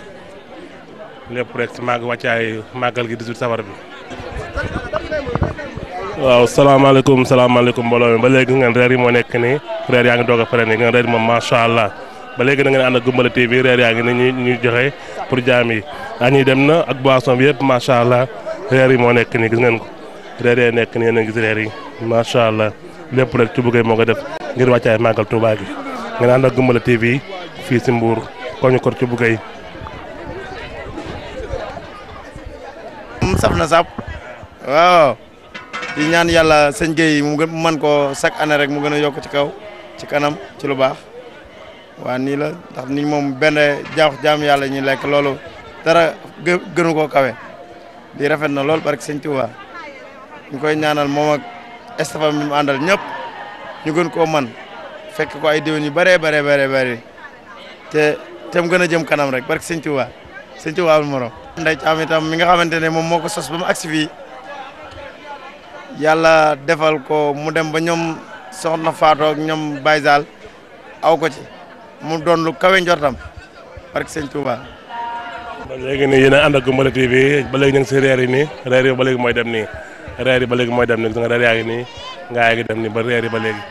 lépp rek si màgg wàccaay màggal gi 18 safar bi. waaw salaamaaleykum mbooloo mi ba léegi ngeen reer yi moo nekk nii reer yaa ngi doog a pare nii ngeen reer yi moom macha allah ba léegi da ngeen ànd ak Goumbala TV reer yaa ngi nii ñuy joxe pour jaam yi añ yi dem na ak boisson bi yëpp macha allah reer yi moo nekk nii gis ngeen ko reer yi nekk nii yéen a gis reer yi macha allah lépp rek Cubu Gay moo ko def ngir wàccaay màggal Touba gi ngeen ànd ak Goumbala TV fii si Mbour koñu kor Cubu Gay. saf na sap waaw di ñaan yàlla sëñ Gueye mu mën ko chaque année rek mu gën a yokk ci kaw ci kanam ci lu baax waa nii la ndax ni moom benn jaam yàlla ñuy lekk loolu dara gënu koo kawe di rafet na lool barke sëñ Touba ñu koy ñaanal moom ak estafam mi mu àndal ñëpp ñu gën koo man fekk ko ay déwén yu bëree bëri te mu gën a jëm kanam rek barke sëñ Touba amul morom Ndeye Thiam itam mi nga xamante ne moom moo ko sos ba mu agsi fii yàlla defal ko mu dem ba ñoom soxna Fatou ak ñoom Baye Zal aw ko ci mu doon lu kawe njortam barke sëñ Touba. ba léegi nii yéen a ànd ak Goumbala TV ba léegi ñu ngi si reer yi nii reer yi ba léegi mooy dem nii reer yi ba léegi mooy dem nii nga reer yaa ngi nii ngaa yaa ngi dem nii ba reer yi ba léegi.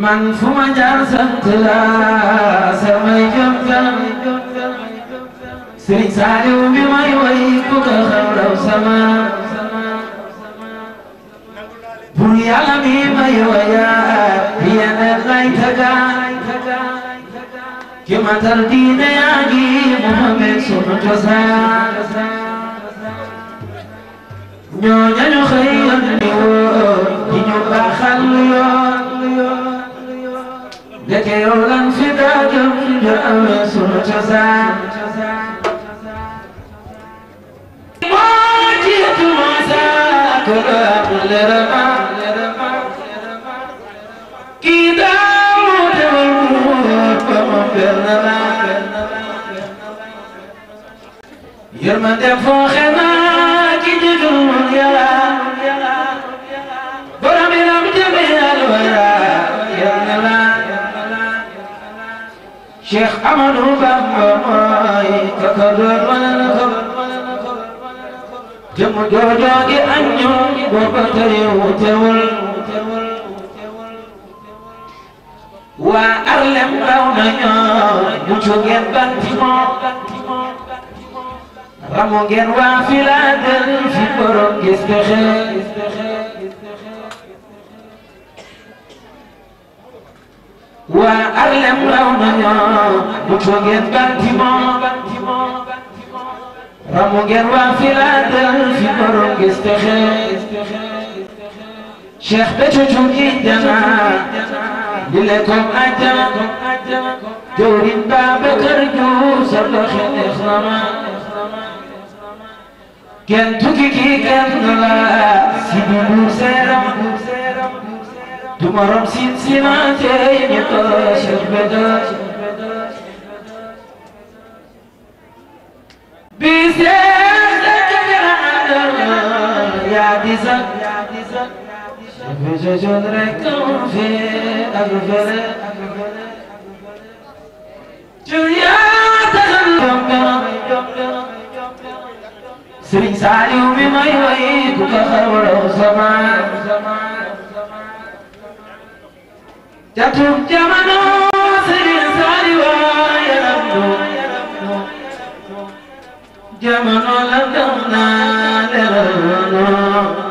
man fu ma jaar sant la samay jom jam Sëriñ Saaliw bi may way ku ko xam raw sama bur Yàlla mi may waya yeneen lay taga ki matal diine yaa ngi Muhammad sunu cosaan ñooña ñu xëy yónni woon di ñu baaxal yoon ndeke yow lan fi daagam ñu amee sunu cosaan moo jiitu Muusa ko am lerama kii daaw teewal muur ba moom benn la yërmande fooxe naa ki jigul Yàlla borom ilam jami alwara yàlla la Cheikh Amadou Bamba mooy kaka doon wala na ko te mu joojo gi añu booba tey wutewul waa Arlem raw nañoo muccu ngeen banti moo ramu ngeen waa Philadelphie borom gis pexe waa Arlem raw nañoo muccu ngeen banti moo ramu ngeen waa Philadelphie borom gis pexe Cheikh Béthio Thioune jana di lekkoom àjjana jawriñ Babacar Diouf sa doxe neex na ma kenn tukki kii kenn la si biir seeram du morom siin simaate ñu ko Cheikh Béthio bi seex dëkk jara àndal yaa di sax Béthio Thioune rek am fee ak fële Thioune yaa taxal Sëriñ Saaliw mi may way ku ko xarwalaw sama jatum jamano Sëriñ Saaliw yaram du jamano la dem na leral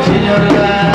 Señor